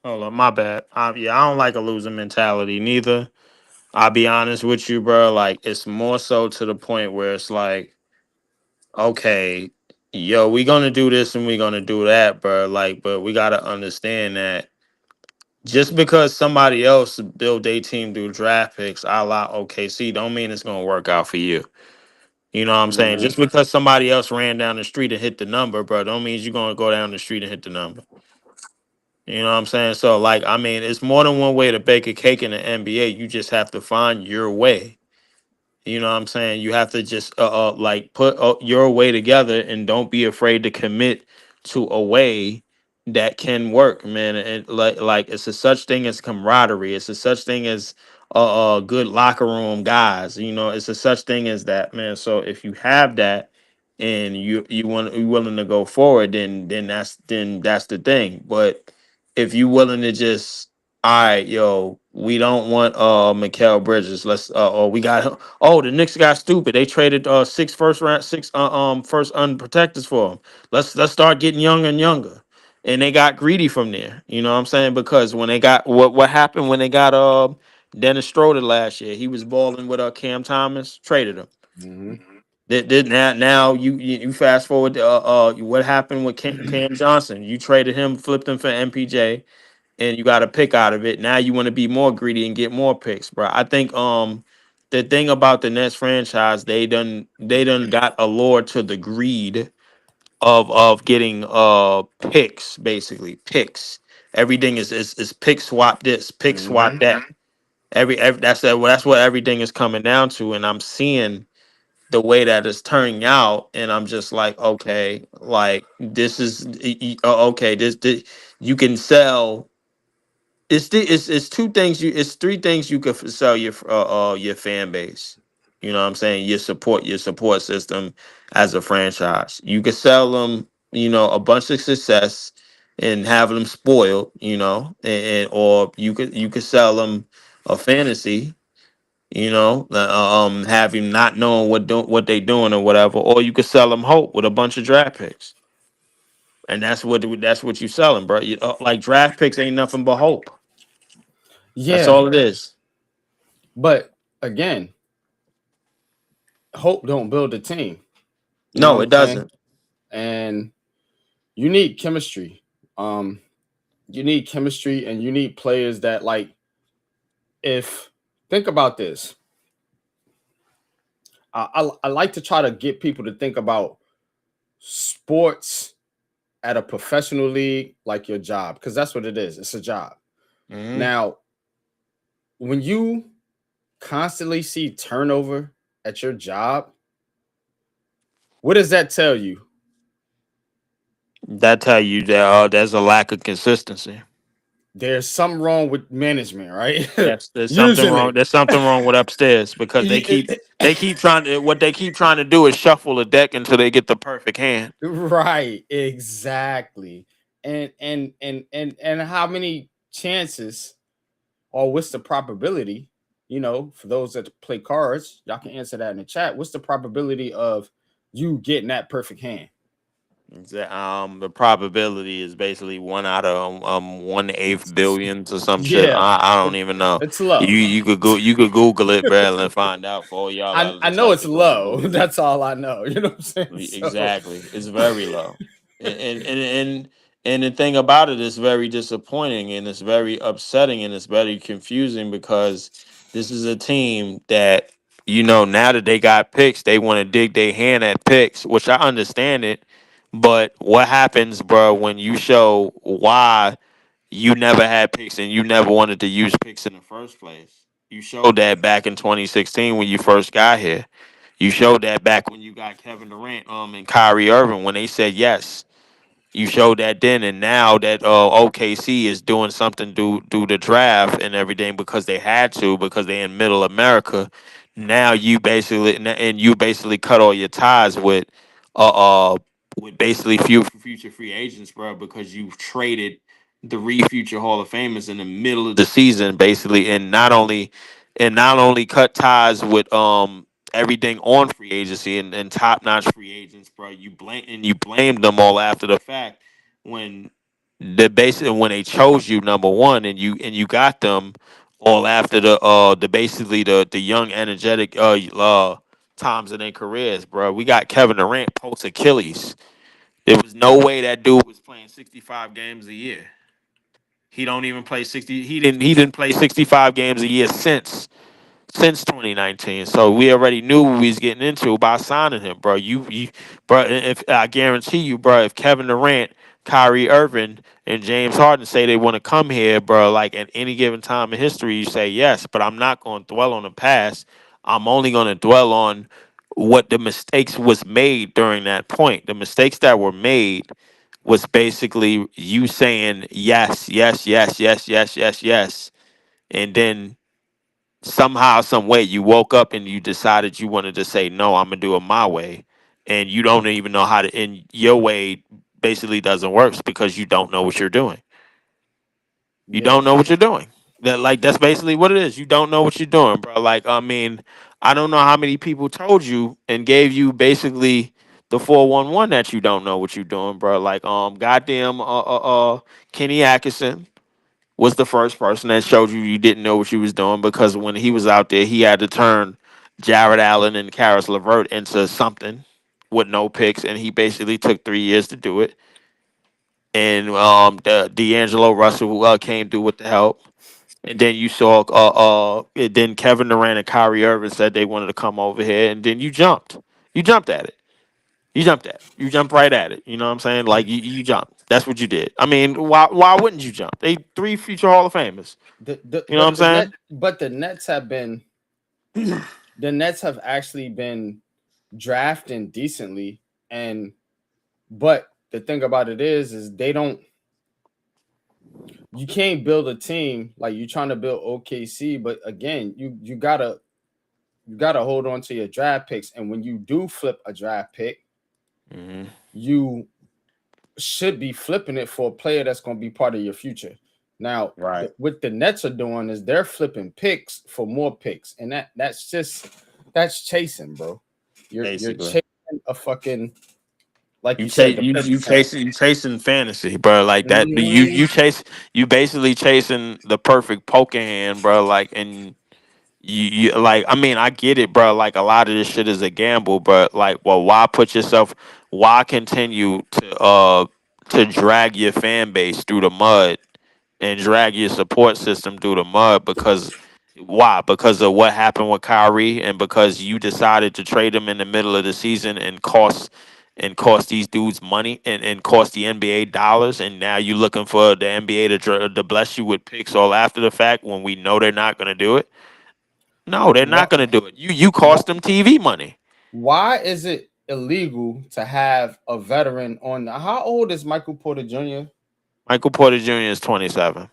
Hold on, my bad. Yeah, I don't like a losing mentality neither. I'll be honest with you, bro. Like, it's more so to the point where it's like, okay, yo, we gonna do this and we gonna do that, bro. Like, but we gotta understand that just because somebody else build their team through draft picks, a la OKC, don't mean it's gonna work out for you. You know what I'm saying? Mm-hmm. Just because somebody else ran down the street and hit the number, bro, don't mean you're gonna go down the street and hit the number. You know what I'm saying? So, like, I mean, it's more than one way to bake a cake in the NBA. You just have to find your way. You know what I'm saying? You have to just like put your way together and don't be afraid to commit to a way that can work, man. And like it's a such thing as camaraderie. It's a such thing as good locker room guys. You know, it's a such thing as that, man. So if you have that and you willing to go forward, then that's the thing. But if you willing to just, all right, yo, we don't want Mikal Bridges. Let's or we got, oh, the Knicks got stupid. They traded six first unprotected for him. Let's start getting younger and younger. And they got greedy from there. You know what I'm saying? Because when they got what happened when they got Dennis Schroeder last year, he was balling with Cam Thomas, traded him. Mm-hmm. Now you fast forward to, what happened with Cam Johnson? You traded him, flipped him for MPJ, and you got a pick out of it. Now you want to be more greedy and get more picks, bro. I think the thing about the Nets franchise, they done got allured to the greed of getting picks, basically picks. Everything is pick swap this, pick swap Mm-hmm. that. Every that's what everything is coming down to, and I'm seeing the way that it's turning out, and I'm just like, okay, like this is okay. This you can sell. It's two things it's three things you could sell your fan base. You know what I'm saying? Your support system as a franchise. You could sell them, a bunch of success and have them spoiled, or you could sell them a fantasy, have him not knowing what they doing or whatever, or you could sell them hope with a bunch of draft picks, and that's what you selling, bro. Like draft picks ain't nothing but hope. That's Yeah, all it is. but again, hope don't build a team. You know No, what it I'm saying? doesn't. And you need chemistry. Um, you need chemistry, and you need players that like. If think about this, I like to try to get people to think about sports at a professional league like your job, because that's what it is. It's a job. Hmm. Now, when you constantly see turnover at your job, what does that tell you? That tell you that there's a lack of consistency. There's something wrong with management, right? Yes, there's something wrong. Usually. There's something wrong with upstairs because they keep trying to what they keep trying to do is shuffle the deck until they get the perfect hand. Right, exactly. And how many chances or what's the probability, for those that play cards, y'all can answer that in the chat. What's the probability of you getting that perfect hand? The probability is basically 1/8 billions or some shit. Yeah, I don't it, even know. it's You low. you could go you could Google it, bro, and find out for all y'all I, that I just know like it's to go and low. Google. That's all I know. You know what I'm saying? So Exactly, it's very low, and And the thing about it is very disappointing and it's very upsetting and it's very confusing because this is a team that, now that they got picks, they want to dig their hand at picks, which I understand it. But what happens, bro, when you show why you never had picks and you never wanted to use picks in the first place? You showed that back in 2016 when you first got here. You showed that back when you got Kevin Durant and Kyrie Irving when they said yes. You showed that then, and now that OKC is doing something do the draft and everything because they had to because they're in Middle America. Now you basically cut all your ties uh, uh with basically few future free agents, bro, because you've traded three future Hall of Famers in the middle of the season, basically, and not only cut ties with everything on free agency and top notch free agents, bro. You blamed them all after the fact when when they chose you number one and you got them all after the basically the young energetic times in their careers, bro. We got Kevin Durant post Achilles. There was no way that dude was playing 65 games a year. He don't even play 60. He didn't play 65 games a year since 2019. So we already knew what we was getting into by signing him, bro. Bro, if I guarantee you, bro, if Kevin Durant, Kyrie Irving, and James Harden say they want to come here, bro, like at any given time in history, you say yes. But I'm not going to dwell on the past. I'm only going to dwell on what the mistakes was made during that point. The mistakes that were made was basically you saying yes, yes, yes, yes, yes, yes, yes, and then somehow, some way, you woke up and you decided you wanted to say no. I'm gonna do it my way, and you don't even know how to. And your way basically doesn't work because you don't know what you're doing. You Yeah. don't know what you're doing. That's basically what it is. You don't know what you're doing, bro. Like I mean, I don't know how many people told you and gave you basically the 411 that you don't know what you're doing, bro. Like goddamn Kenny Atkinson was the first person that showed you didn't know what you was doing because when he was out there, he had to turn Jared Allen and Karis LeVert into something with no picks, and he basically took 3 years to do it. And D'Angelo Russell came through with the help, and then you saw then Kevin Durant and Kyrie Irving said they wanted to come over here, and then you jumped at it. You jumped at it. You jumped right at it. You know what I'm saying? Like you jumped. That's what you did. I mean, why wouldn't you jump? They three future Hall of Famers. The You know what I'm saying? but the Nets have actually been drafting decently, and but the thing about it is they don't. You can't build a team like you're trying to build OKC, but again, you gotta hold on to your draft picks, and when you do flip a draft pick, Hmm. you should be flipping it for a player that's going to be part of your future. Now, Right. what the Nets are doing is they're flipping picks for more picks, and that's chasing, bro. You're Basically, chasing a fucking, like you you said, chase the you perfect plan. chasing fantasy, bro. Like that. Mhm. You basically chasing the perfect poker hand, bro. Like and you like I mean I get it, bro. Like a lot of this shit is a gamble, but like, well, why continue to drag your fan base through the mud and drag your support system through the mud because why? Because of what happened with Kyrie and because you decided to trade him in the middle of the season and cost these dudes money and cost the NBA dollars, and now you're looking for the NBA to bless you with picks all after the fact when we know they're not going to do it. No, they're not What? going to do it. You cost What? them TV money. Why is it illegal to have a veteran on? How old is Michael Porter Jr.? Michael Porter Jr. is 27.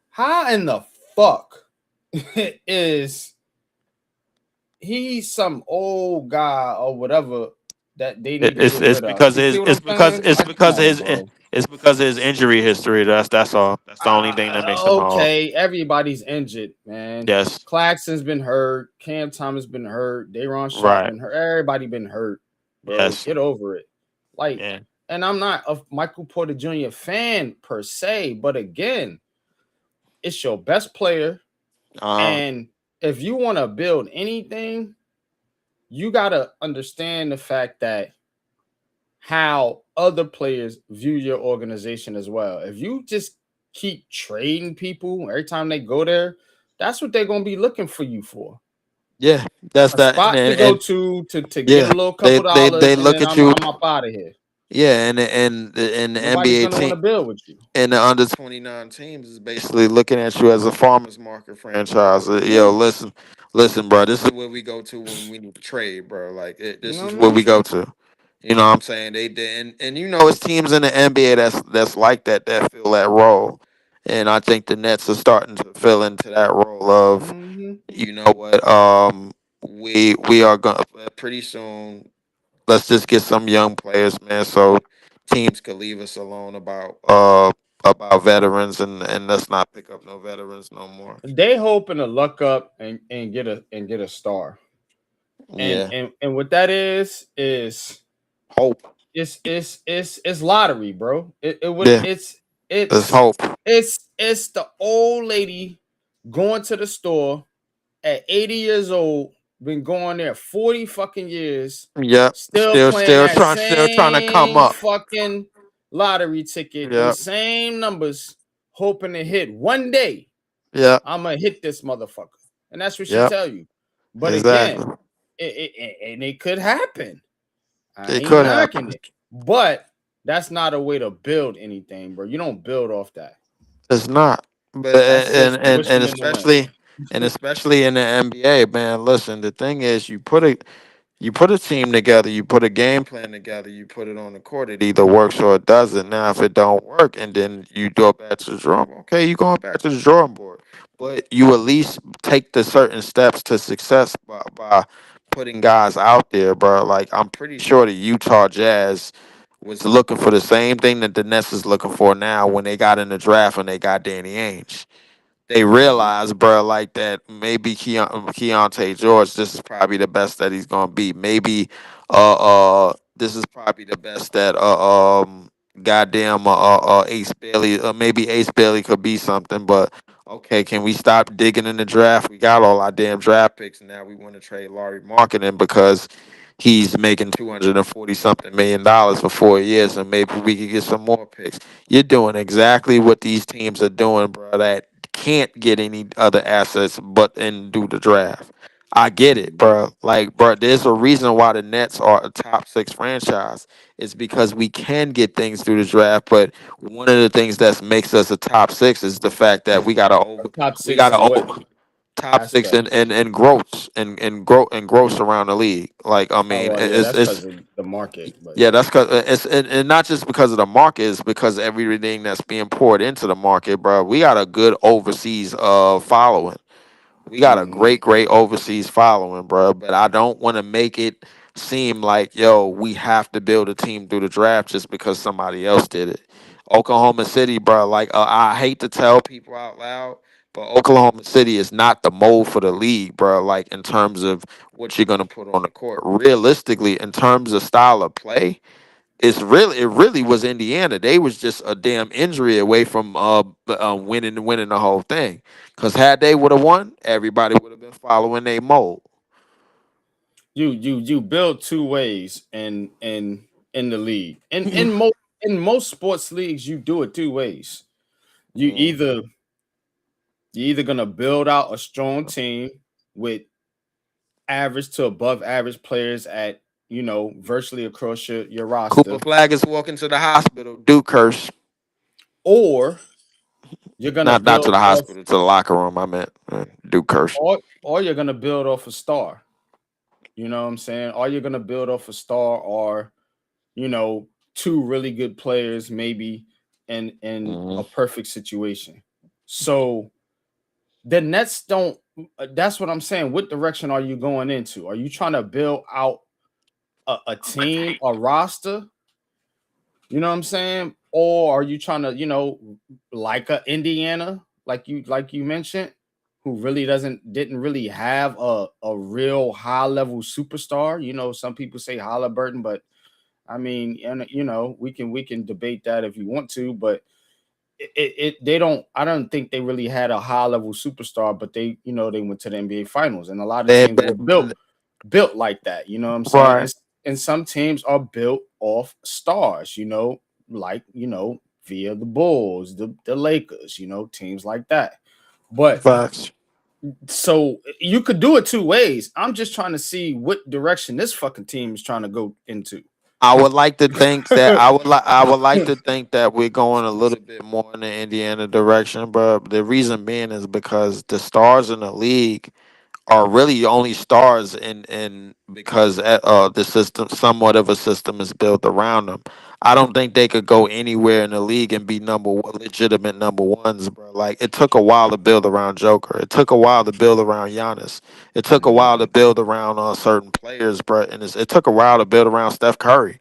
How in the fuck is he some old guy or whatever that they It- need to It's get it's rid of? because You see his what it's I'm because saying? it's Like, come because of on, his bro. it's because of his injury history. That's all. That's the only thing that makes him old. Okay, everybody's injured, man. Yes. Claxton's been hurt. Cam Thomas been hurt. Dayron Sharp Right. been hurt. Everybody been hurt, bro. Yes. Get over it. Like, Yeah. and I'm not a Michael Porter Jr. fan per se, but again, it's your best player. Uh. And if you want to build anything, you got to understand the fact that how other players view your organization as well. If you just keep trading people every time they go there, that's what they're gonna be looking for you for. Yeah, that's A that, spot to go and to get a yeah, little couple they dollars, and look then at I'm you. I'm up out of here. Yeah, and the Nobody's NBA gonna want team to build with you. and the under 29 teams is basically looking at you as a farmers market franchise. Yo, Yeah, listen, bro. This is where we go to when we need to trade, bro. Like you this know what is I where mean. we go to. You know what I'm saying? They did, and you know it's teams in the NBA that's like that fill that role, and I think the Nets are starting to fill into that role of, Hmm. you know what, we are gonna pretty soon. Let's just get some young players, man, so teams could leave us alone about veterans, and let's not pick up no veterans no more. They hoping to luck up and get a star, Yeah, and what that is hope. it's lottery, bro. It would Yeah, there's it's hope. it's the old lady going to the store at 80 years old, been going there 40 fucking years, Yep, still playing that still trying to come same up. fucking lottery ticket, them Yep, same numbers, hoping to hit one day. yep, I'm gonna hit this motherfucker, and that's what she yep. tell you. But Exactly. again, and it could happen. I It ain't could happen. knocking it, but that's not a way to build anything, bro. You don't build off that. It's not. But That's just and wishing in the wind. especially in the NBA, man. Listen, the thing is, you put a team together, you put a game plan together, you put it on the court. It either works or it doesn't. Now, if it don't work, and then you go back to the drawing board, okay, you going back to the drawing board. But you at least take the certain steps to success by putting guys out there, bro. Like I'm pretty sure the Utah Jazz was looking for the same thing that the Nets is looking for now when they got in the draft and they got Danny Ainge. They Mhm. realize, bro, like that maybe Keontae George, this is probably the best that he's gonna be. Maybe this is probably the best that goddamn Ace Bailey, maybe Ace Bailey could be something, but okay, can we stop digging in the draft? We got all our damn draft picks and now we want to trade Laurie Marketing because he's making 240 something $1 million for 4 years, and maybe we could get some more picks. You're doing exactly what these teams are doing, bro, that can't get any other assets but and do the draft. I get it, bro. Like, bro, there's a reason why the Nets are a top six franchise. It's because we can get things through the draft, but one of the things that makes us a top six is the fact that A top we six gotta in what over top six aspect? and growth and growth around the league. Like, I Oh mean, well, yeah, that's because of the market. But yeah, that's because it's and not just because of the market, it's because of everything that's being poured into the market, bro. We got a good overseas following. We got a mhm. great overseas following, bro. But I don't want to make it seem like, yo, we have to build a team through the draft just because somebody else did it. Oklahoma City, bro. Like, I hate to tell people out loud, but Oklahoma City is not the mold for the league, bro. Like in terms of what you're gonna put on the court. Realistically, in terms of style of play, it really was Indiana. They was just a damn injury away from winning the whole thing. Cause had they would have won, everybody would have been following their mold. You build two ways in the league. In most sports leagues, you do it two ways. You Mhm. either you're either gonna build out a strong team with average to above average players at virtually across your Cooper roster, Flag is walking to the hospital. Duke curse. or you're gonna Not to build the off hospital, to the locker room. I meant Duke curse. or you're gonna build off a star. You know what I'm saying? Or you're gonna build off a star or you know, two really good players maybe in Hmm. a perfect situation. So the Nets don't that's what I'm saying. What direction are you going into? Are you trying to build out a team, a roster? You know what I'm saying? Or are you trying to, like a Indiana, like you mentioned, who really didn't really have a real high level superstar? Some people say Halliburton, but I mean, and we can debate that if you want to, but they don't. I don't think they really had a high level superstar, but they went to the NBA Finals, and a lot of They, teams but, were built like that. You know what I'm saying? right. And some teams are built off stars, like, via the Bulls, the Lakers, teams like that. But Facts. so you could do it two ways. I'm just trying to see what direction this fucking team is trying to go into. I would like to think that I would like to think that we're going a little bit more in the Indiana direction, but the reason being is because the stars in the league are really only stars in because the system, somewhat of a system, is built around them. I don't think they could go anywhere in the league and be legitimate number ones, bro. Like it took a while to build around Joker. It took a while to build around Giannis. It took a while to build around certain players, bro. And it took a while to build around Steph Curry.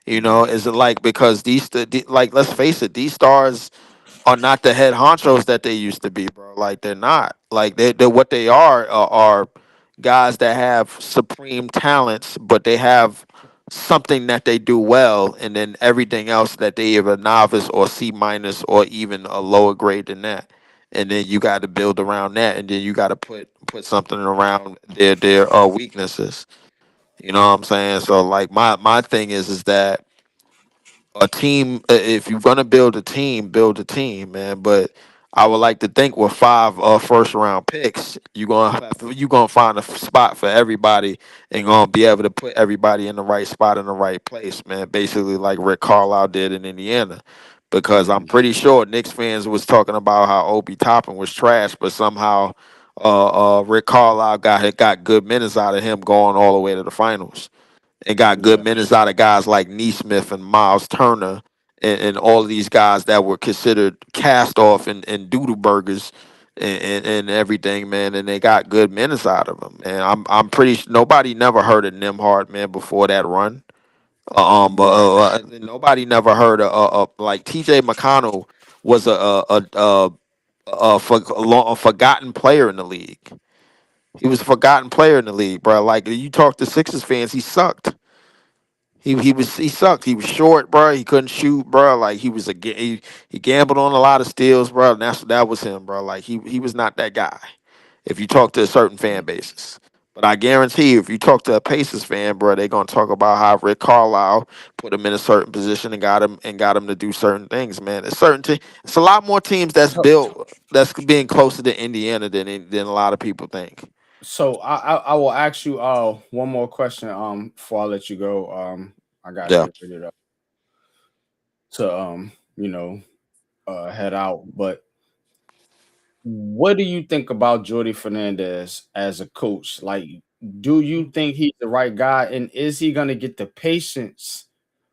Is it like because like let's face it, these stars are not the head honchos that they used to be, bro. Like they're not. Like they're what they are guys that have supreme talents, but they have something that they do well, and then everything else that they either novice or C minus or even a lower grade than that. And then you got to build around that, and then you got to put something around their weaknesses. You know what I'm saying? So like my thing is that a team, if you're gonna build a team, man. But I would like to think with five first round picks, you're gonna find a spot for everybody and gonna be able to put everybody in the right spot in the right place, man. Basically like Rick Carlisle did in Indiana. Because I'm Mhm. pretty sure Knicks fans was talking about how Obi Toppin was trash, but somehow Rick Carlisle got good minutes out of him going all the way to the finals and got good Yeah. minutes out of guys like Neesmith and Miles Turner and all of these guys that were considered cast off and doodle burgers and everything, man. And they got good minutes out of them, man. I'm pretty nobody never heard of Nimhard, man, before that run. Right. Nobody never heard of like T.J. McConnell was a forgotten player in the league. He was a forgotten player in the league, bro. Like you talk to Sixers fans, he sucked. He sucked. He was short, bro. He couldn't shoot, bro. Like he gambled on a lot of steals, bro. And that was him, bro. Like he was not that guy. If you talk to certain fan bases, but I guarantee you, if you talk to a Pacers fan, bro, they're gonna talk about how Rick Carlisle put him in a certain position and got him to do certain things, man. It's a lot more teams that's So, built that's being closer to Indiana than a lot of people think. I will ask you one more question before I let you go. I gotta Yeah. get ready to head out. But what do you think about Jordy Fernandez as a coach? Like, do you think he's the right guy, and is he gonna get the patience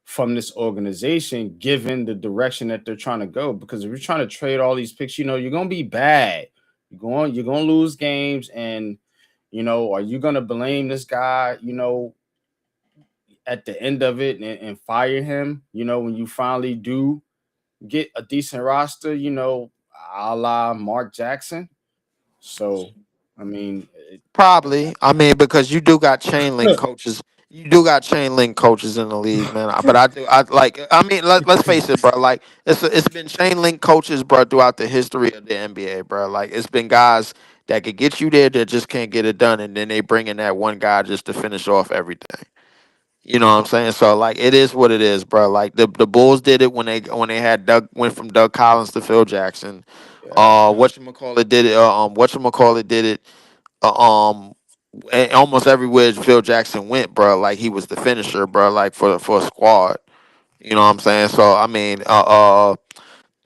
from this organization given the direction that they're trying to go? Because if you're trying to trade all these picks, you're gonna be bad. You're gonna lose games, and are you gonna blame this guy? At the end of it and fire him. When you finally do get a decent roster. A la Mark Jackson. So, I mean, Probably. I mean, because you do got chain link coaches. You do got chain link coaches in the league, man. But I do. I like. I mean, let's face it, bro. Like it's been chain link coaches, bro, throughout the history of the NBA, bro. Like it's been guys that could get you there that just can't get it done, and then they bring in that one guy just to finish off everything. You know what I'm saying? So like, it is what it is, bro. Like the Bulls did it when they had Doug went from Doug Collins to Phil Jackson. yeah. Whatchamacallit did it. Whatchamacallit did it almost everywhere Phil Jackson went, bro. Like he was the finisher, bro. Like for a squad, you know what I'm saying? So I mean,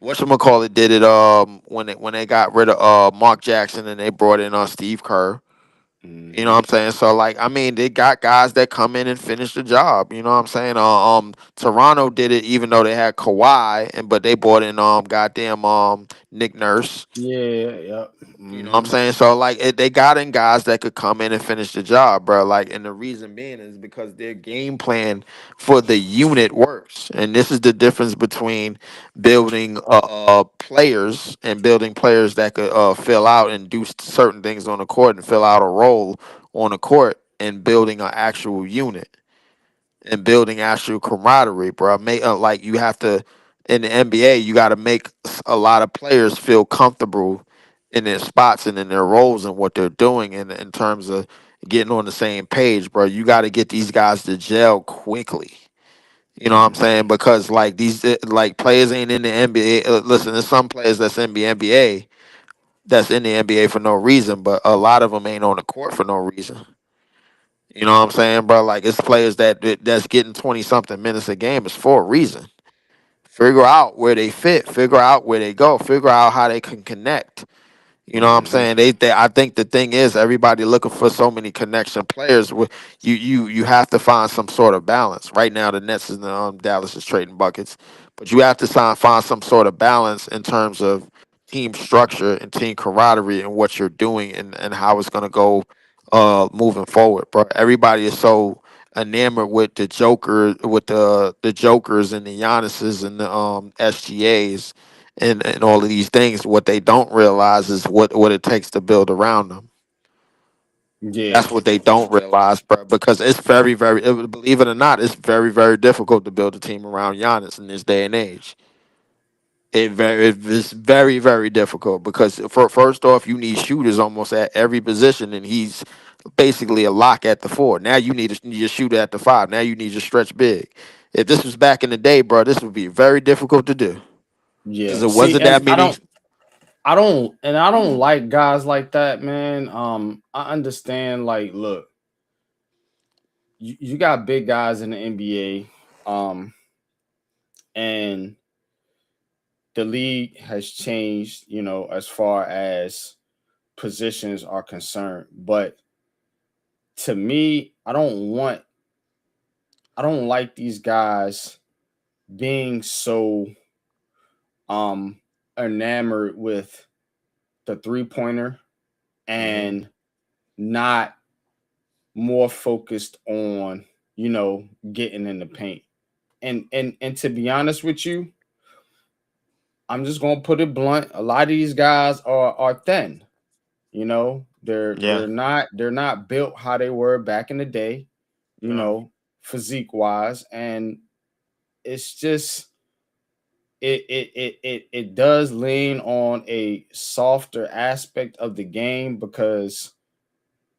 whatchamacallit did it when they got rid of Mark Jackson and they brought in Steve Kerr. You know what Hmm. I'm saying? So like, I mean, they got guys that come in and finish the job. You know what I'm saying? Toronto did it even though they had Kawhi, but they brought in goddamn Nick Nurse. Yeah, yeah. You know what I'm Hmm. saying? So like they got in guys that could come in and finish the job, bro. Like, and the reason being is because their game plan for the unit works, and this is the difference between building players and building players that could fill out and do certain things on the court and fill out a role on the court, and building an actual unit and building actual camaraderie, bro. Like you have to in the NBA, you got to make a lot of players feel comfortable in their spots and in their roles and what they're doing, in terms of getting on the same page, bro. You got to get these guys to gel quickly. You know what I'm saying? Because like these like players ain't in the NBA. Listen, there's some players that's in the NBA that's in the NBA for no reason, but a lot of them ain't on the court for no reason. You know what I'm saying, bro? Like it's players that's getting 20 something minutes a game is for a reason. Figure out where they fit, figure out where they go, figure out how they can connect. You know what I'm Hmm. saying? I think the thing is everybody looking for so many connection players. You have to find some sort of balance. Right now, the Nets and Dallas is trading buckets, but you have to find some sort of balance in terms of team structure and team camaraderie and what you're doing and how it's gonna go moving forward, bro. Everybody is so enamored with the Joker, with the Jokers and the Giannis's and the SGAs and all of these things. What they don't realize is what it takes to build around them. Yeah, That's what they don't realize, bro. Because it's believe it or not, it's very difficult to build a team around Giannis in this day and age. It's very difficult because for first off, you need shooters almost at every position, and he's basically a lock at the four. Now you need a shooter at the five. Now you need to stretch big. If this was back in the day, bro, this would be very difficult to do because yeah. it See, wasn't that many. I don't like guys like that, man. I understand. Like, look, you got big guys in the NBA, and the league has changed, as far as positions are concerned. But to me, I don't like these guys being so um enamored with the three pointer Hmm. and not more focused on, getting in the paint. And to be honest with you, I'm just gonna put it blunt. A lot of these guys are thin. They're Yeah. not built how they were back in the day, you No. know, physique wise. And it's just it does lean on a softer aspect of the game because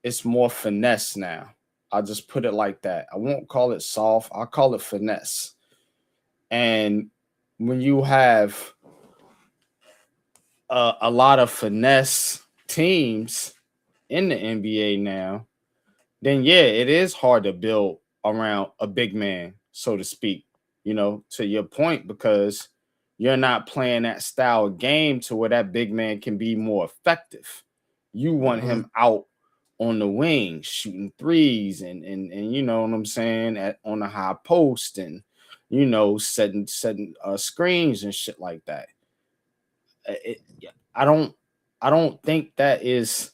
it's more finesse now. I'll just put it like that. I won't call it soft. I'll call it finesse. And when you have a lot of finesse teams in the NBA now, then yeah, it is hard to build around a big man, so to speak, to your point, because you're not playing that style of game to where that big man can be more effective. You want Hmm. him out on the wing shooting threes and you know what I'm saying, at on the high post and setting screens and shit like that. Yeah, I don't think that is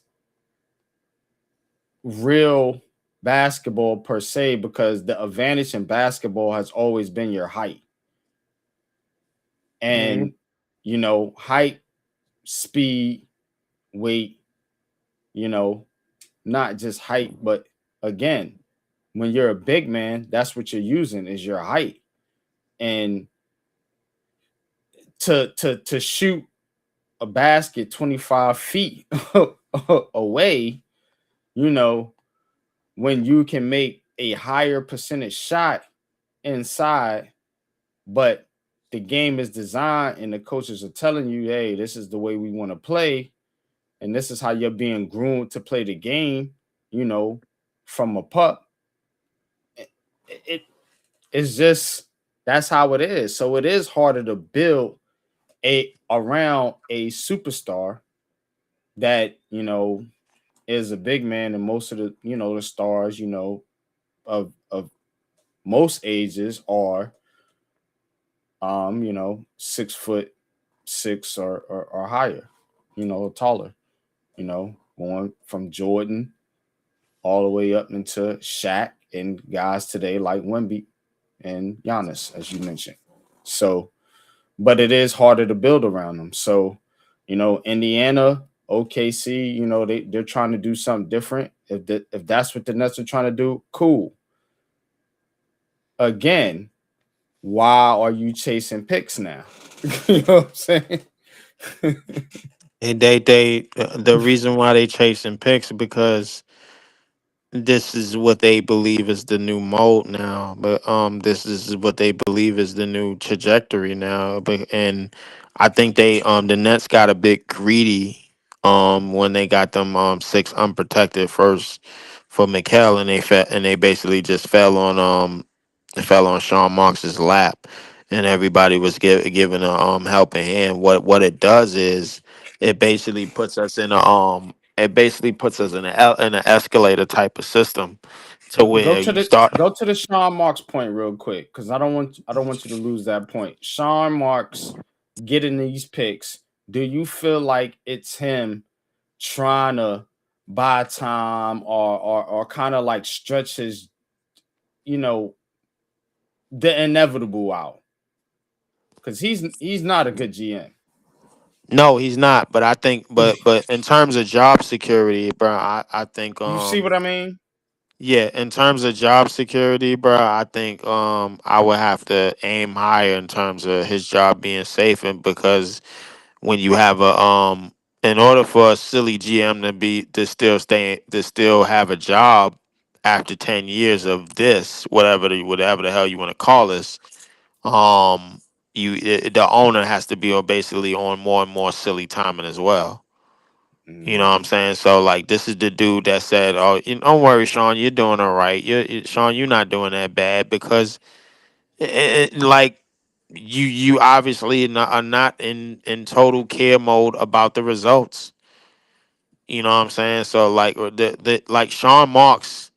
real basketball per se, because the advantage in basketball has always been your height. Hmm. And height, speed, weight, you know not just height, but again, when you're a big man, that's what you're using is your height. And to shoot a basket 25 feet away, you know when you can make a higher percentage shot inside, but the game is designed and the coaches are telling you, hey, this is the way we want to play, and this is how you're being groomed to play the game, you know, from a pup. It it's just that's how it is. So it is harder to build a around a superstar that is a big man, and most of the stars of most ages are 6 foot six or higher, taller, going from Jordan all the way up into Shaq and guys today like Wemby and Giannis, as you mentioned. So, but it is harder to build around them. So, Indiana, OKC, they're trying to do something different. If that's what the Nets are trying to do, cool. Again, why are you chasing picks now? You know what I'm saying? And the reason why they chasing picks because this is what they believe is the new mode now, but this is what they believe is the new trajectory now. But and I think they the Nets got a bit greedy when they got them six unprotected first for Mikal, and they basically just fell on Sean Marks's lap, and everybody was giving a helping hand. What it does is it basically puts us in a in an escalator type of system to where you start. Go to the Sean Marks point real quick because I don't want you to lose that point. Sean Marks getting these picks. Do you feel like it's him trying to buy time or kind of like stretch his you know the inevitable out? Because he's not a good GM. No, he's not. But I think, but in terms of job security, bro, I think You see what I mean? yeah, in terms of job security, bro, I think I would have to aim higher in terms of his job being safe, and because when you have a in order for a silly GM to still have a job after 10 years of this, whatever the hell you want to call this, um the owner has to be basically on more and more silly timing as well. You know what I'm Hmm. saying? So like this is the dude that said, "Oh, don't worry, Sean, you're doing all right. Sean, you're not doing that bad because like you obviously are not in total care mode about the results. You know what I'm saying? So like the like Sean Marks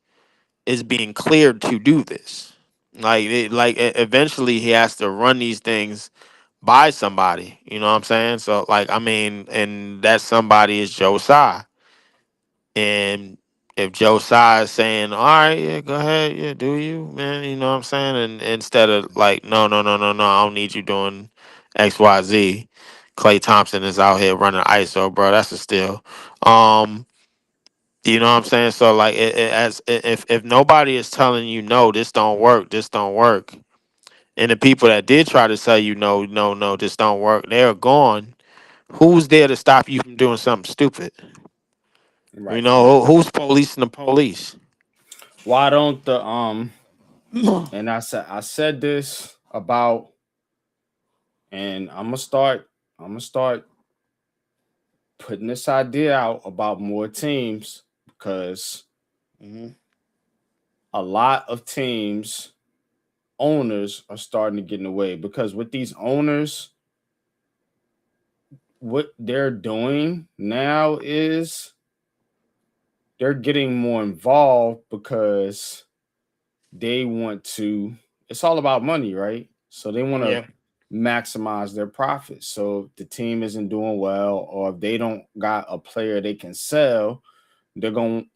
is being cleared to do this. Eventually he has to run these things by somebody. You know what I'm saying? So like I mean, and that somebody is Joe Tsai. And if Joe Tsai is saying, "All right, yeah, go ahead, yeah, do you, man?" You know what I'm saying? And instead of like, "No, no, no, no, no, I don't need you doing X, Y, Z." Clay Thompson is out here running ISO, bro. That's a steal. Um, you know what I'm saying? So like, if nobody is telling you no, this don't work, and the people that did try to tell you no, no, no, this don't work, they're gone. Who's there to stop you from doing something stupid? You Right. know, who's policing the police? Why don't the and I said this about and I'm gonna start putting this idea out about more teams because Mhm. a lot of teams owners are starting to get in the way because with these owners what they're doing now is they're getting more involved because they want to it's all about money, right? So they want to Yeah. maximize their profits. So if the team isn't doing well or if they don't got a player they can sell, they're going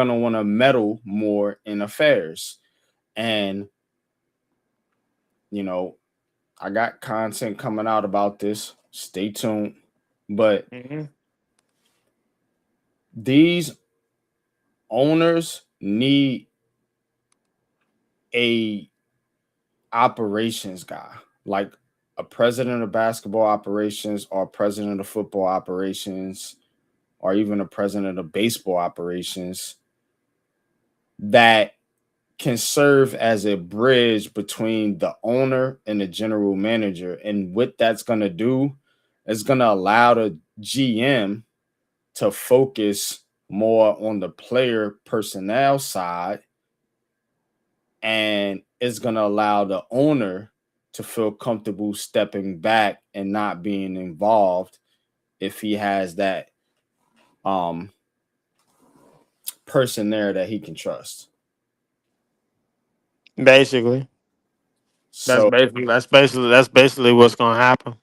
to want to meddle more in affairs. And you know, I got content coming out about this. Stay tuned. But Hmm. these owners need a operations guy, like a president of basketball operations or a president of football operations or even a president of baseball operations that can serve as a bridge between the owner and the general manager. And what that's going to do is going to allow the GM to focus more on the player personnel side, and it's going to allow the owner to feel comfortable stepping back and not being involved if he has that um person there that he can trust. Basically, So that's basically what's gonna happen.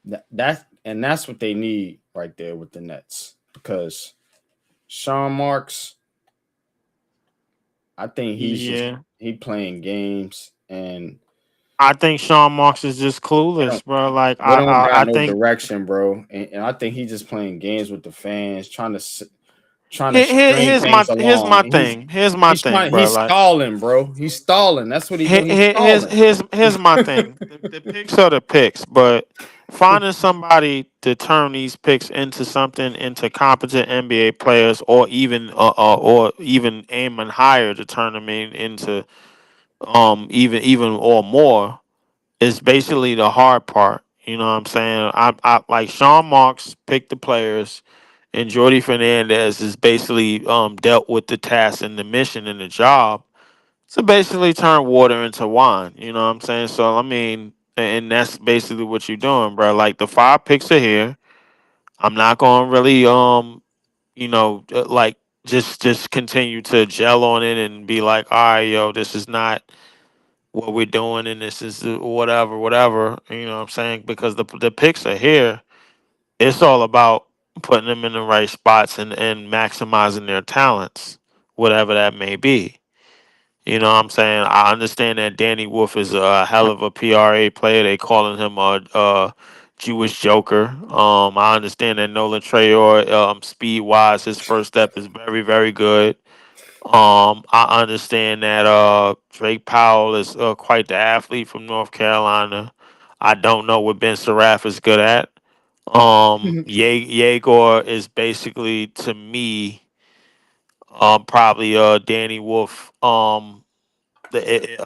that's what they need right there with the Nets because Sean Marks, I think Yeah, he playing games and I think Sean Marks is just they don't clueless, bro. Like they don't got I no think direction, bro. And I think he just playing games with the fans, trying to string things Here's along. my And thing. Here's my thing, bro. he's Like stalling, bro. He's stalling. That's what he doing. He's stalling. here's my thing. The picks are the picks, but finding somebody to turn these picks into something, into competent NBA players, or even aiming higher to turn them into even or more is basically the hard part. You know what I'm saying? I like Sean Marks picked the players, and Jordy Fernandez is basically dealt with the task and the mission and the job to basically turn water into wine. You know what I'm saying? So I mean, and that's basically what you're doing, bro. Like the five picks are here. I'm not gonna really like just continue to gel on it and be like, all right, yo, this is not what we're doing, and this is whatever. You know what I'm saying? Because the picks are here. It's all about putting them in the right spots and maximizing their talents, whatever that may be. You know what I'm saying? I understand that Danny Wolf is a hell of a PRA player. They calling him a Jewish Joker. I understand that Nolan Trayor, speed wise, his first step is very, very good. I understand that Drake Powell is quite the athlete from North Carolina. I don't know what Ben Seraph is good at. Yegor is basically to me, probably Danny Wolf. The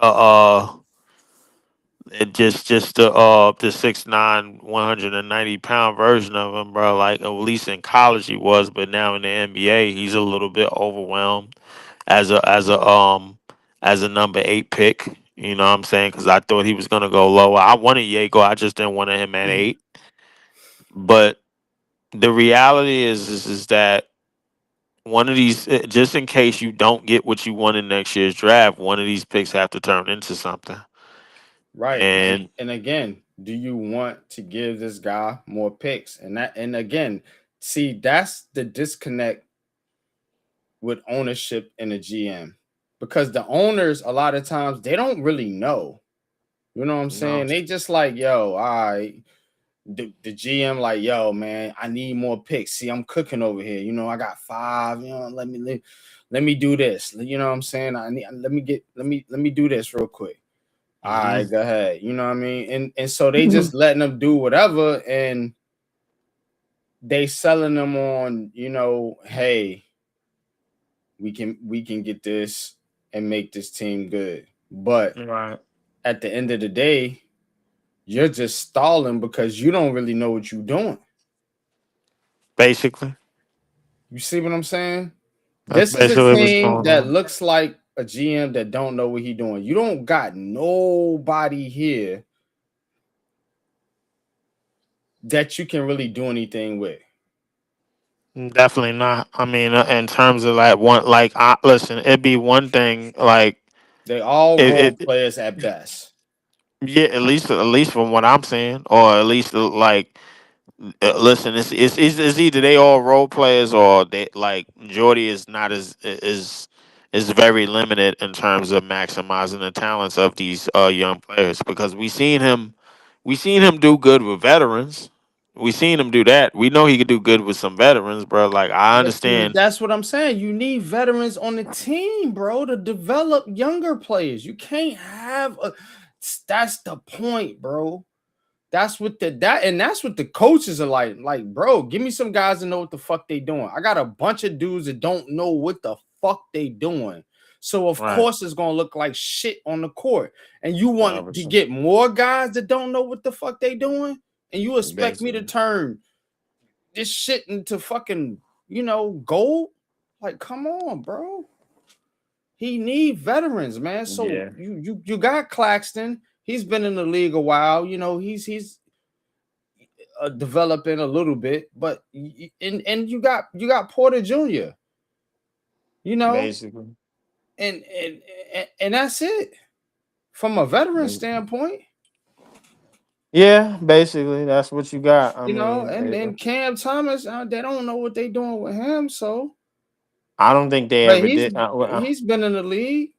just the 6'9", 190 pound version of him, bro. Like at least in college he was, but now in the NBA he's a little bit overwhelmed as a number 8 pick. You know what I'm saying? Because I thought he was gonna go lower. I wanted Yago, I just didn't want him at 8. But the reality is that one of these, just in case you don't get what you want in next year's draft, one of these picks have to turn into something. Right. And And again, do you want to give this guy more picks? And again, see, that's the disconnect with ownership and the GM. Because the owners a lot of times they don't really know. You know what I'm no, saying? They just like, yo, all right. The GM like, yo, man, I need more picks. See, I'm cooking over here. You know, I got 5. You know, let me do this. You know what I'm saying? I need let me do this real quick. All right, hmm go ahead. You know what I mean? And so they just letting them do whatever, and they selling them on, hey, we can get this and make this team good. But right, at the end of the day, you're just stalling because you don't really know what you're doing. basically, You see what I'm saying? that's This is a basically what's team going that on. looks like a GM that don't know what he doing. You don't got nobody here that you can really do anything with. Definitely not. I mean, in terms of like one, like, listen, it'd be one thing, like They all role it players at best. yeah, at least from what I'm saying, or at least like, listen, it's either they all role players or they like Jordy is not is very limited in terms of maximizing the talents of these young players because we seen him do good with veterans. We seen him do that. We know he could do good with some veterans, bro. Like I But see, understand. that's what I'm saying. You need veterans on the team, bro, to develop younger players. You can't have a. That's the point, bro. That's what the coaches are like. Like, bro, give me some guys that know what the fuck they doing. I got a bunch of dudes that don't know what the fuck they doing. So of Right. course it's gonna look like shit on the court. And you want to 100%. get more guys that don't know what the fuck they doing, and you expect me to Basically. turn this shit into fucking, gold? Like, come on, bro. He need veterans, man. So Yeah. you got Claxton. He's been in the league a while. He's developing a little bit, but and you got Porter Jr. You know, Basically. and that's it from a veteran Basically. standpoint. Yeah, basically that's what you got. I mean, And then Cam Thomas, they don't know what they doing with him. So, I don't think they but ever he's did. he's been in the league.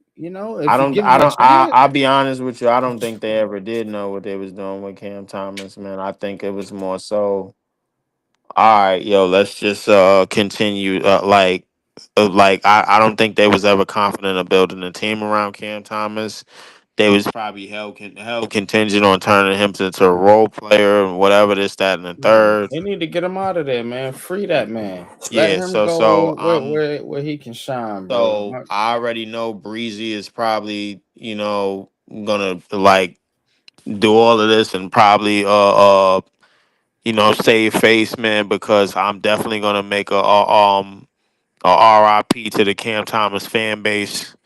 I If you don't. give I him a don't. chance. I'll be honest with you. I don't think they ever did know what they was doing with Cam Thomas, man. I think it was more so. All right, yo, let's just continue. Like like I don't think they was ever confident of building a team around Cam Thomas. They was probably held contingent on turning him to a role player and whatever this, that, and the Nah, third. they need to get him out of there, man. Free that man. Let Yeah, him so go where he can shine, bro. I already know Breezy is probably, gonna like do all of this and probably save face, man, because I'm definitely gonna make a RIP to the Cam Thomas fan base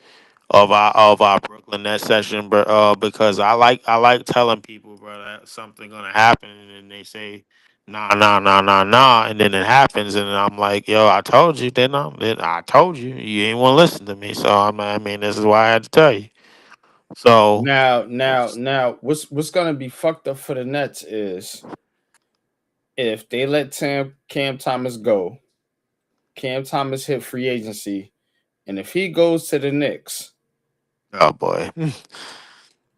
of our Brooklyn Nets session, but because I like telling people, bro, that something gonna happen, and they say, nah, and then it happens, and I'm like, yo, I told you, I told you, you ain't want to listen to me, so I mean, this is why I had to tell you. So, Now, what's gonna be fucked up for the Nets is if they let Cam Thomas go, Cam Thomas hit free agency, and if he goes to the Knicks oh boy,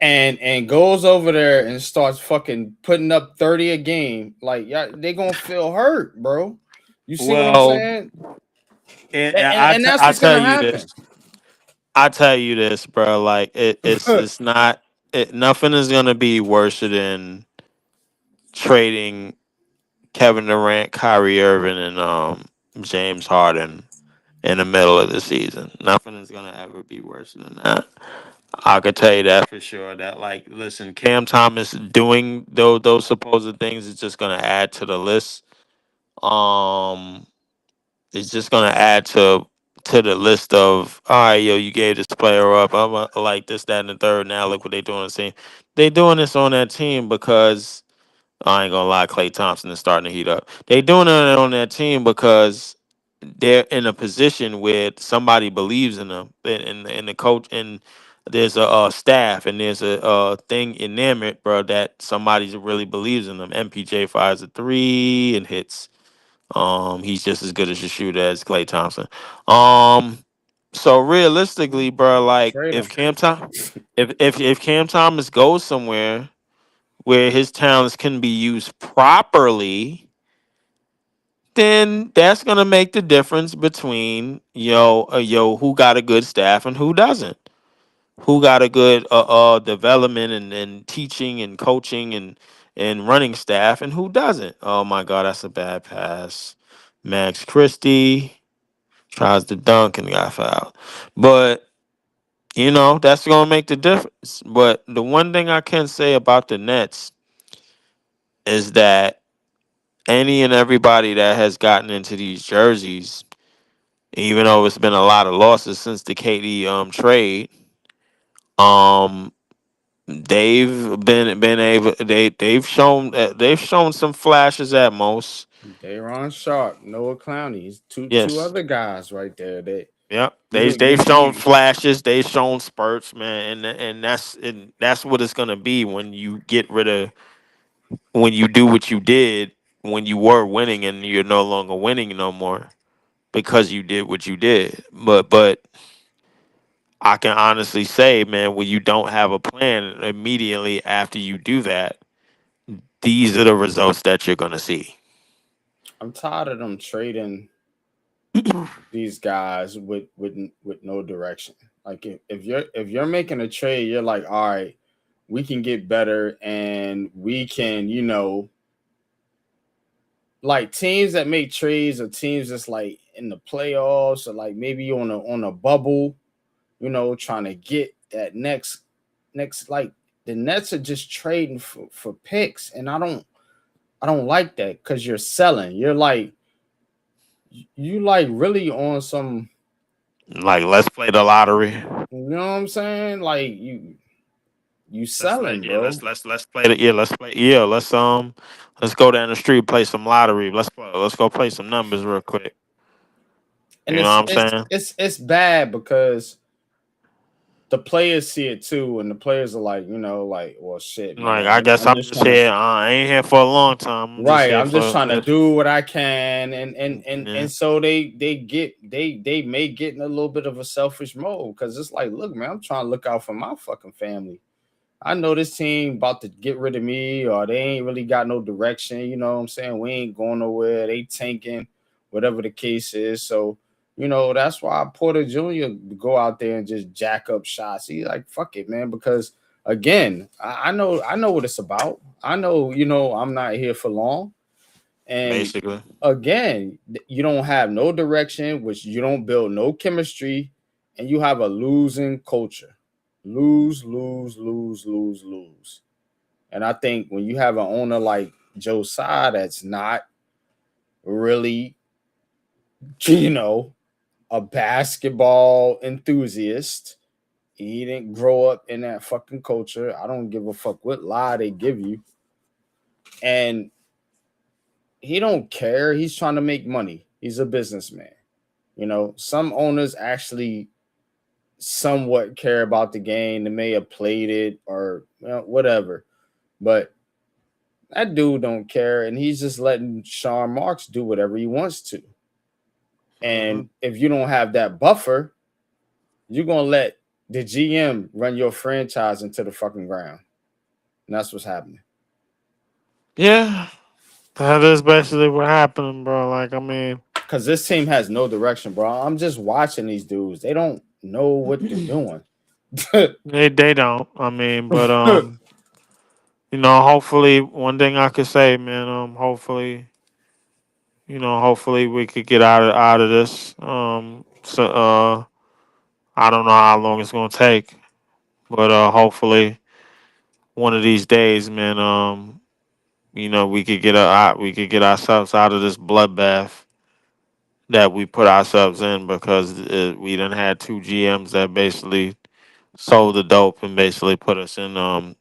and goes over there and starts fucking putting up 30 a game, like yeah, they gonna feel hurt, bro. You see what I'm well, saying? and And that's I what's tell gonna you this, happen. bro, like it's not nothing is gonna be worse than trading Kevin Durant, Kyrie Irving, and James Harden in the middle of the season. Nothing is gonna ever be worse than that. I could tell you that for sure. That like, listen, Cam Thomas doing those supposed things is just gonna add to the list. Um, it's just gonna add to the list of, all right, yo, you gave this player up. I'm like this, that, and the third. Now look what they doing on the team. They doing this on that team because I ain't gonna lie, Klay Thompson is starting to heat up. They doing it on that team because they're in a position where somebody believes in them, and the coach, and there's a staff, and there's a thing enamored, bro, that somebody really believes in them. MPJ fires a three and hits. He's just as good as a shooter as Klay Thompson. Um, so realistically, bro, like Trade if him. if Cam Thomas goes somewhere where his talents can be used properly, then that's gonna make the difference between who got a good staff and who doesn't. Who got a good development and teaching and coaching and running staff, and who doesn't. Oh my god, that's a bad pass. Max Christie tries to dunk and got fouled. But that's gonna make the difference. But the one thing I can say about the Nets is that any and everybody that has gotten into these jerseys, even though it's been a lot of losses since the KD trade, um, they've been able, they've shown some flashes at most. Dayron Sharp, Noah Clowney, he's two Yes, other guys right there that yep. you They've you shown you flashes. They've shown spurts, man, and that's what it's gonna be when you do what you did when you were winning and you're no longer winning no more because you did what you did. But I can honestly say, man, when you don't have a plan immediately after you do that, these are the results that you're gonna see. I'm tired of them trading these guys with no direction. Like if you're making a trade, you're like, all right, we can get better and we can, like teams that make trades or teams that's like in the playoffs or like maybe on a bubble, trying to get that next like the Nets are just trading for picks, and I don't like that because you're selling. You're like you like really on some, Like, let's play the lottery. you know what I'm saying? Like you Let's let selling, yeah, bro. let's play the yeah, let's play yeah, let's go down the street, play some lottery. Let's go play some numbers real quick. You And know what it's I'm it's saying? it's it's bad because the players see it too, and the players are like, like, well, shit, Like, man. I guess I'm I'm just just trying to here. I ain't here for a long time. I'm just right. here I'm just for trying to do what I can, and yeah. so they may get in a little bit of a selfish mode because it's like, look, man, I'm trying to look out for my fucking family. I know this team about to get rid of me, or they ain't really got no direction. You know what I'm saying? We ain't going nowhere. They tanking, whatever the case is. So You know, that's why Porter Jr. go out there and just jack up shots. He like, fuck it, man, because again, I know what it's about. I know, I'm not here for long. And basically. again, you don't have no direction, which you don't build no chemistry, and you have a losing culture. Lose, lose, lose, lose, lose. And I think when you have an owner like Joe Tsai that's not really, you know, a basketball enthusiast, he didn't grow up in that fucking culture. I don't give a fuck what lie they give you. And he don't care. He's trying to make money. He's a businessman. Some owners actually somewhat care about the game. They may have played it or whatever. But that dude don't care, and he's just letting Sean Marks do whatever he wants to. Hmm. And if you don't have that buffer, you're gonna let the GM run your franchise into the fucking ground. And that's what's happening. Yeah, that is basically what happened, bro. Like, I mean, Because this team has no direction, bro. I'm just watching these dudes. They don't know what they're doing. they don't. I mean, but hopefully one thing I could say, man, hopefully, hopefully we could get out of this. I don't know how long it's gonna take, but hopefully one of these days, man, we could get ourselves out of this bloodbath that we put ourselves in because we done had two GMs that basically sold the dope and basically put us in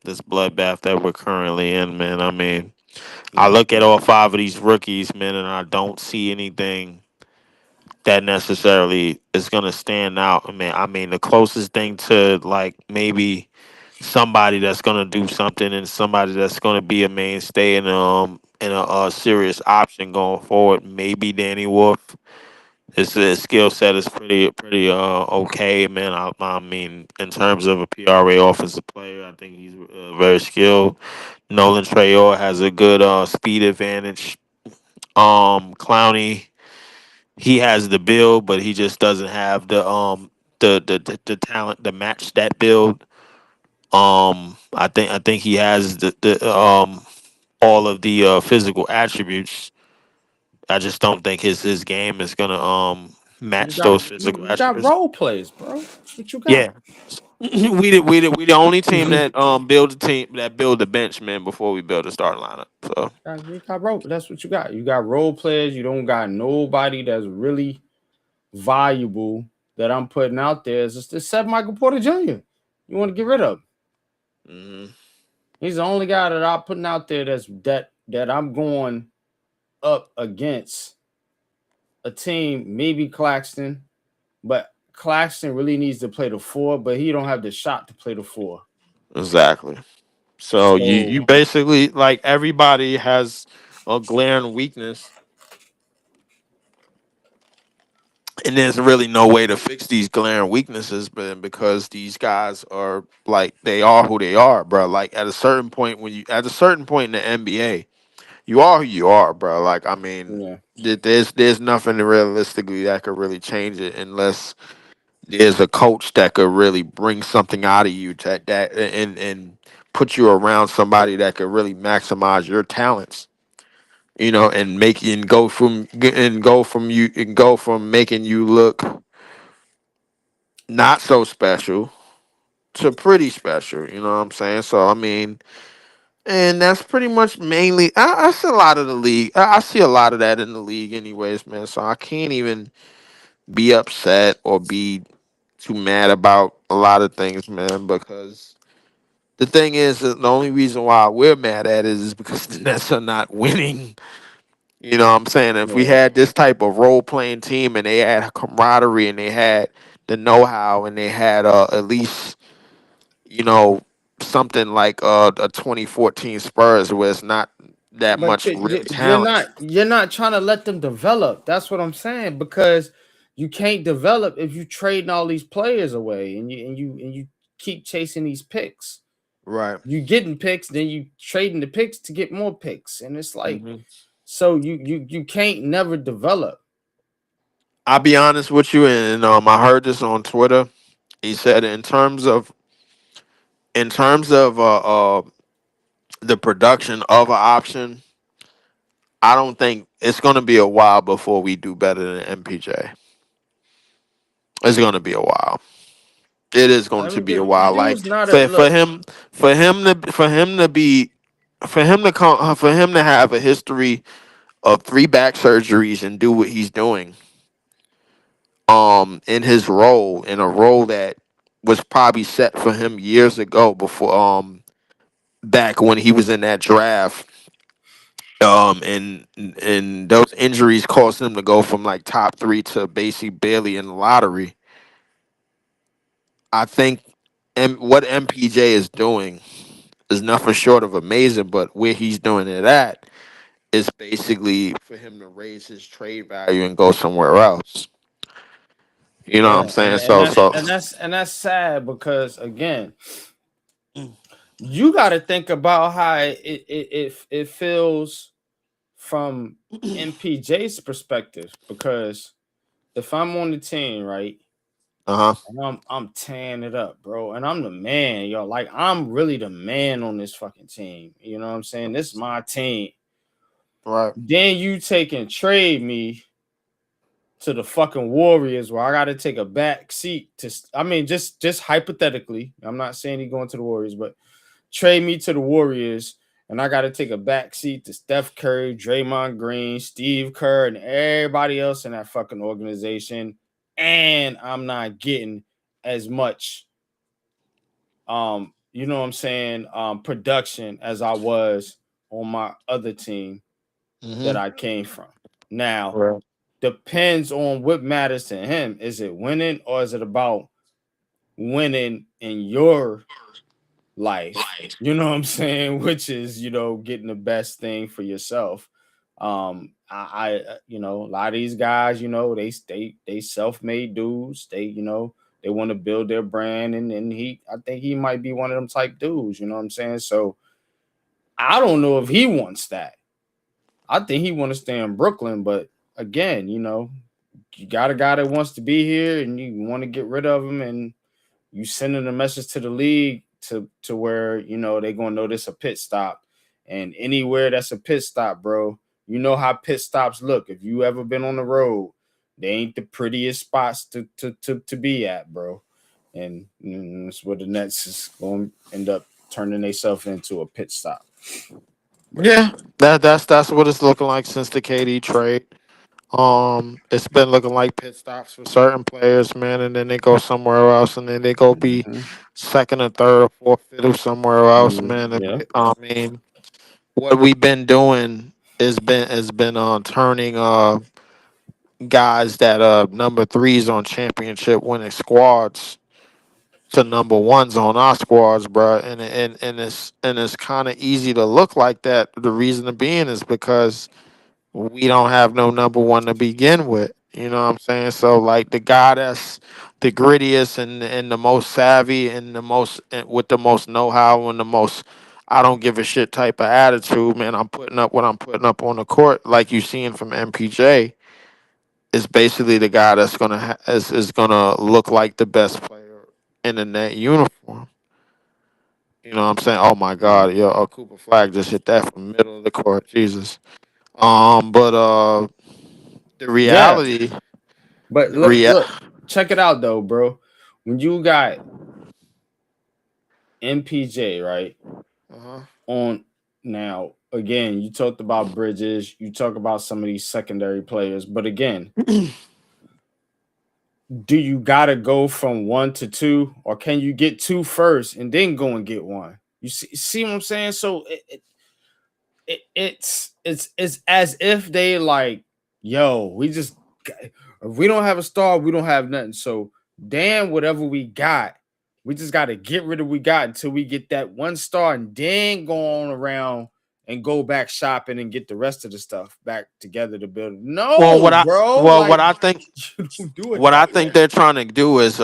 this bloodbath that we're currently in, man. I mean, I Yeah. look at all five of these rookies, man, and I don't see anything that necessarily is gonna stand out. I mean, the closest thing to like maybe somebody that's gonna do something and somebody that's gonna be a mainstay and a serious option going forward. Maybe Danny Wolf. His skill set is pretty okay, man. I mean, in terms of a PRA offensive player, I think he's very skilled. Nolan Trayor has a good speed advantage. Clowney, he has the build, but he just doesn't have the talent to match that build. I think he has the all of the physical attributes. I just don't think his game is gonna You match got those physical you got attributes. role plays, bro. That's what you got. Yeah, we the only team that build the bench, man, before we build a starting lineup. So You got role. That's what you got. You got role players. You don't got nobody that's really valuable that I'm putting out there. It's just except Michael Porter Jr. You want to get rid of? mhm. He's the only guy that I'm putting out there that I'm going up against a team. Maybe Claxton, but Claxton really needs to play the four, but he don't have the shot to play the four. Exactly. So you So basically like everybody has a glaring weakness, and there's really no way to fix these glaring weaknesses, but because these guys are like they are who they are, bro. Like at a certain point in the NBA, you are who you are, bro. Like I mean, yeah, there's nothing realistically that could really change it unless there's a coach that could really bring something out of you and put you around somebody that could really maximize your talents. And make and go from making you look not so special to pretty special. You know what I'm saying? So I mean, and that's pretty much mainly. I see a lot of the league. I see a lot of that in the league, anyways, man. So I can't even be upset or be too mad about a lot of things, man. Because the thing is, that the only reason why we're mad at it is because the Nets are not winning. You know what I'm saying? If we yeah. had this type of role playing team and they had camaraderie and they had the know how and they had at least you know, something like a 2014 Spurs where it's not that But much real talent. you're not trying to let them develop. That's what I'm saying because you can't develop if you trading all these players away and you keep chasing these picks. Right. You getting picks, then you trading the picks to get more picks, and it's like Hmm. so you can't never develop. I'll be honest with you, and I heard this on Twitter. He said in terms of the production of an option, I don't think it's going to be a while before we do better than MPJ. It's going to be a while. It is going I to mean, be a the while. Like dude's not a for look. him to be for him to have a history of three back surgeries and do what he's doing in his role, in a role that was probably set for him years ago, before back when he was in that draft, and those injuries caused him to go from like top three to basically barely in the lottery. I think and what MPJ is doing is nothing short of amazing, but where he's doing it at is basically for him to raise his trade value and go somewhere else. You know what I'm Yeah, saying? and So that's so and that's sad because again, you got to think about how it feels from MPJ's perspective. Because if I'm on the team, right, uh-huh. and I'm tearing it up, bro, and I'm the man, yo, like I'm really the man on this fucking team. You know what I'm saying? This is my team. Right. Then you take and trade me to the fucking Warriors, where I got to take a back seat to. I mean, just hypothetically, I'm not saying he going to the Warriors, but trade me to the Warriors, and I got to take a back seat to Steph Curry, Draymond Green, Steve Kerr, and everybody else in that fucking organization, and I'm not getting as much, you know what I'm saying, production as I was on my other team that Mm-hmm. I came from. Now, Right. depends on what matters to him. Is it winning, or is it about winning in your life? You know what I'm saying? Which is, getting the best thing for yourself. A lot of these guys, they self-made dudes. They want to build their brand, and I think he might be one of them type dudes. You know what I'm saying? So I don't know if he wants that. I think he want to stay in Brooklyn, but again, you got a guy that wants to be here, and you want to get rid of him, and you sending a message to the league to where they're gonna know this a pit stop. And anywhere that's a pit stop, bro, you know how pit stops look. If you ever been on the road, they ain't the prettiest spots to be at, bro. And that's where the Nets is going to end up turning themselves into a pit stop. Yeah, that's what it's looking like since the KD trade. It's been looking like pit stops for certain players, man, and then they go somewhere else, and then they go be Mm-hmm. second or third or fourth, fifth or somewhere else, Mm-hmm. man. Yeah. I mean, what we've been doing has been turning guys that number threes on championship winning squads to number ones on our squads, bro. And it's kind of easy to look like that. The reason being is because we don't have no number one to begin with. You know what I'm saying? So like the guy that's the grittiest and the most savvy and the most and with the most know how and the most I don't give a shit type of attitude, man. I'm putting up what I'm putting up on the court, like you seeing from MPJ. Is basically the guy that's is gonna look like the best player in the net uniform. You know what I'm saying? Oh my God, yo, Cooper Flag just hit that from the middle of the court. Jesus. But the Yeah. reality, But the look, rea- look, check it out though, bro. When you got MPJ, right? uh-huh. On now, again, you talked about Bridges, you talk about some of these secondary players, but again, do you gotta go from one to two, or can you get two first and then go and get one? You see what I'm saying? So it's as if they like, yo, if we don't have a star, we don't have nothing. So damn, whatever we got, we just got to get rid of what we got until we get that one star, and then go on around and go back shopping and get the rest of the stuff back together to build. well, No, bro, what like I think you don't do it what I that think way. they're trying to do is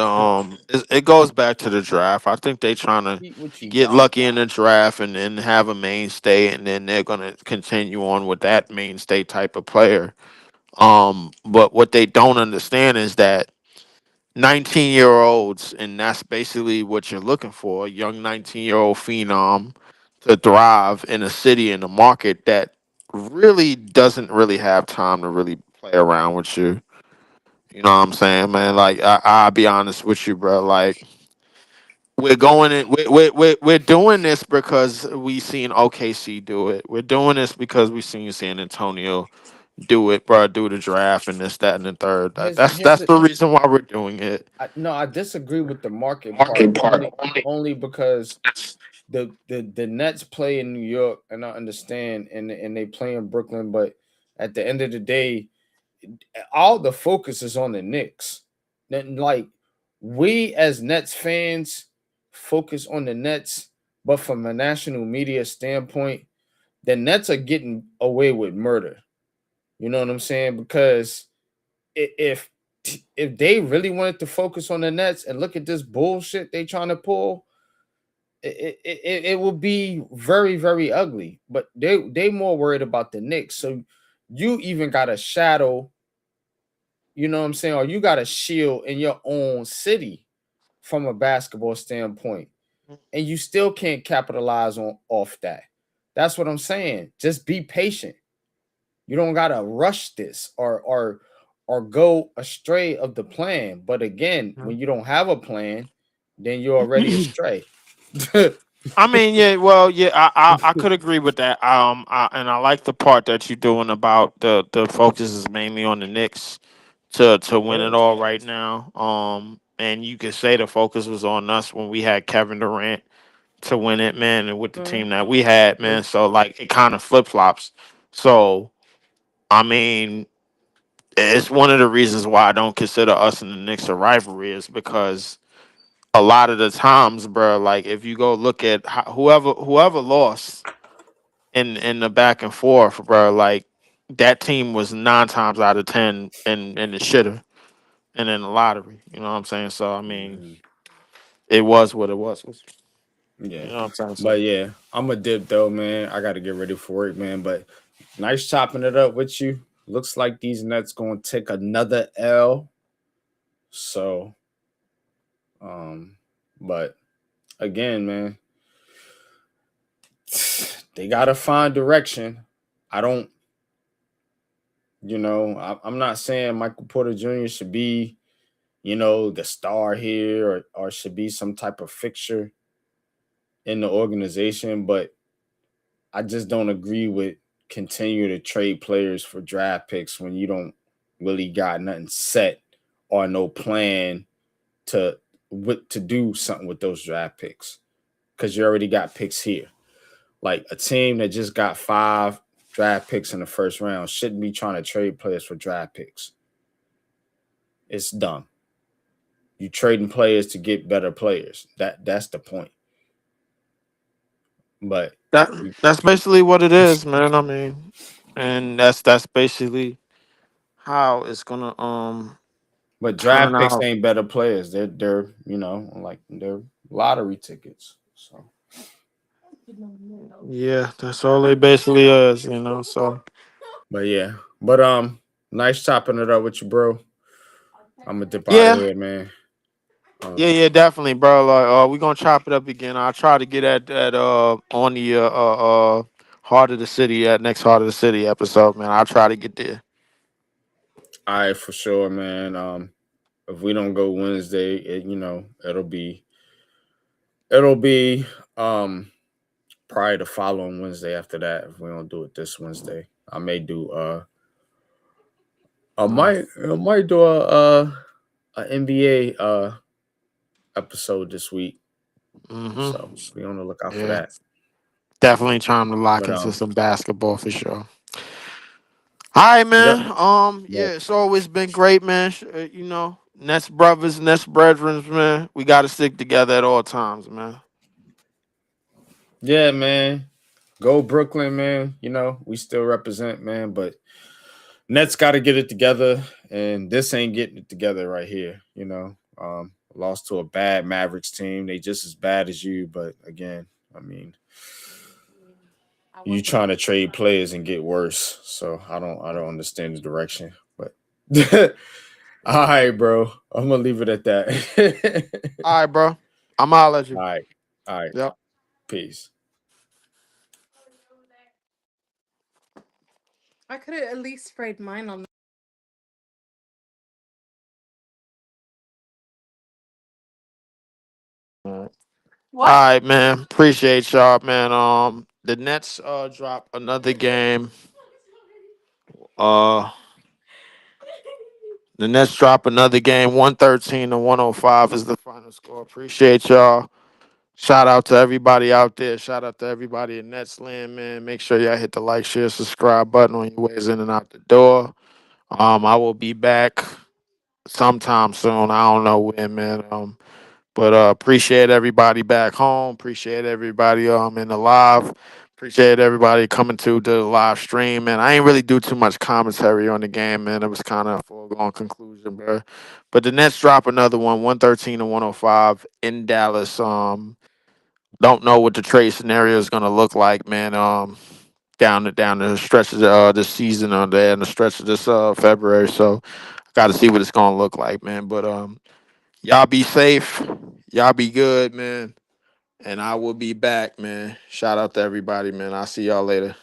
it goes back to the draft. I think they trying to Eat what you get got. lucky in the draft and then have a mainstay, and then they're gonna continue on with that mainstay type of player. But what they don't understand is that 19-year-olds, and that's basically what you're looking for, a young 19-year-old phenom to thrive in a city in a market that really doesn't really have time to really play around with you. You know what I'm saying, man? Like I'll be honest with you, bro. Like we're going in, we're doing this because we seen OKC do it. We're doing this because we seen San Antonio do it, bro. Do the draft and this, that, and the third. Here's That's the the reason why we're doing it. no, I disagree with the market part Market part only. only because the Nets play in New York, and I understand, and they play in Brooklyn, but at the end of the day, all the focus is on the Knicks. Then, like, we as Nets fans focus on the Nets, but from a national media standpoint, the Nets are getting away with murder. You know what I'm saying? Because if if they really wanted to focus on the Nets and look at this bullshit they trying to pull, it will be very, very ugly. But they more worried about the Knicks. So you even got a shadow, you know what I'm saying, or you got a shield in your own city from a basketball standpoint, and you still can't capitalize on off that. That's what I'm saying. Just be patient. You don't gotta rush this or go astray of the plan. But again, when you don't have a plan, then you're already astray. I mean, yeah, well, yeah, I could agree with that. And I like the part that you're doing about the focus is mainly on the Knicks to win it Word. all right now. And you could say the focus was on us when we had Kevin Durant to win it, man, and with the Uh, team that we had, man. So like it kind of flip flops. So I mean, it's one of the reasons why I don't consider us and the Knicks a rivalry is because a lot of the times, bro, like if you go look at whoever lost in the back and forth, bro, like that team was 9 times out of 10 in the shitter and in the lottery. You know what I'm saying? So I mean, mhm. it was what it was. You Yeah. know what I'm saying? So But yeah, I'm a dip though, man. I gotta get ready for work, man. But nice chopping it up with you. Looks like these Nets gonna take another L. So but again, man, they gotta find direction. I don't, I'm not saying Michael Porter Jr. should be, the star here or should be some type of fixture in the organization, but I just don't agree with continue to trade players for draft picks when you don't really got nothing set or no plan to to do something with those draft picks because you already got picks here. Like a team that just got 5 draft picks in the first round shouldn't be trying to trade players for draft picks. It's dumb. You trading players to get better players. That's the point. But that you, that's basically what it is, man. I mean, and that's basically how it's gonna but turn draft picks out. ain't better players. They're like they're lottery tickets. So Yeah, that's all it basically is, you know. So but yeah. But nice chopping it up with you, bro. I'm gonna dip out of yeah, here, man. yeah, Um yeah, definitely, bro. Like, we gonna chop it up again. I'll try to get at on the heart of the city at next heart of the city episode, man. I'll try to get there. all right, for sure, man. If we don't go Wednesday, it'll be probably the following Wednesday after that. If we don't do it this Wednesday, I may do I might do a NBA episode this week. So Mm-hmm. be on the lookout for Yeah, that. definitely trying to lock But into some basketball for sure. All right, yep. man. But Yeah, it's always been great, man. You know, Nets brothers, Nets brethren, man. We got to stick together at all times, man. yeah, man. Go Brooklyn, man. We still represent, man, but Nets got to get it together, and this ain't getting it together right here. Lost to a bad Mavericks team. They just as bad as you, but again, I mean, you trying to trade players and get worse. So I don't understand the direction. All right, bro. I'm gonna leave it at that. All right, bro. I'm out at All you. right. All right. Yep. Peace. I could have at least sprayed mine on. All right, man. Appreciate y'all, man. The Nets drop another game. Uh, the Nets drop another game. 113 to 105 is the final score. Appreciate y'all. Shout out to everybody out there. Shout out to everybody in Nets land, man. Make sure y'all hit the like, share, subscribe button on your ways in and out the door. I will be back sometime soon. I don't know when, man. But appreciate everybody back home. Appreciate everybody in the live. Appreciate everybody coming to the live stream. Man, I ain't really do too much commentary on the game, man. It was kind of a foregone conclusion, bro. But the Nets drop another one, 113 to 105 in Dallas. Don't know what the trade scenario is gonna look like, man. Down the stretch of this season or there in the stretch of this February. So got to see what it's gonna look like, man. But y'all be safe. Y'all be good, man. And I will be back, man. Shout out to everybody, man. I'll see y'all later.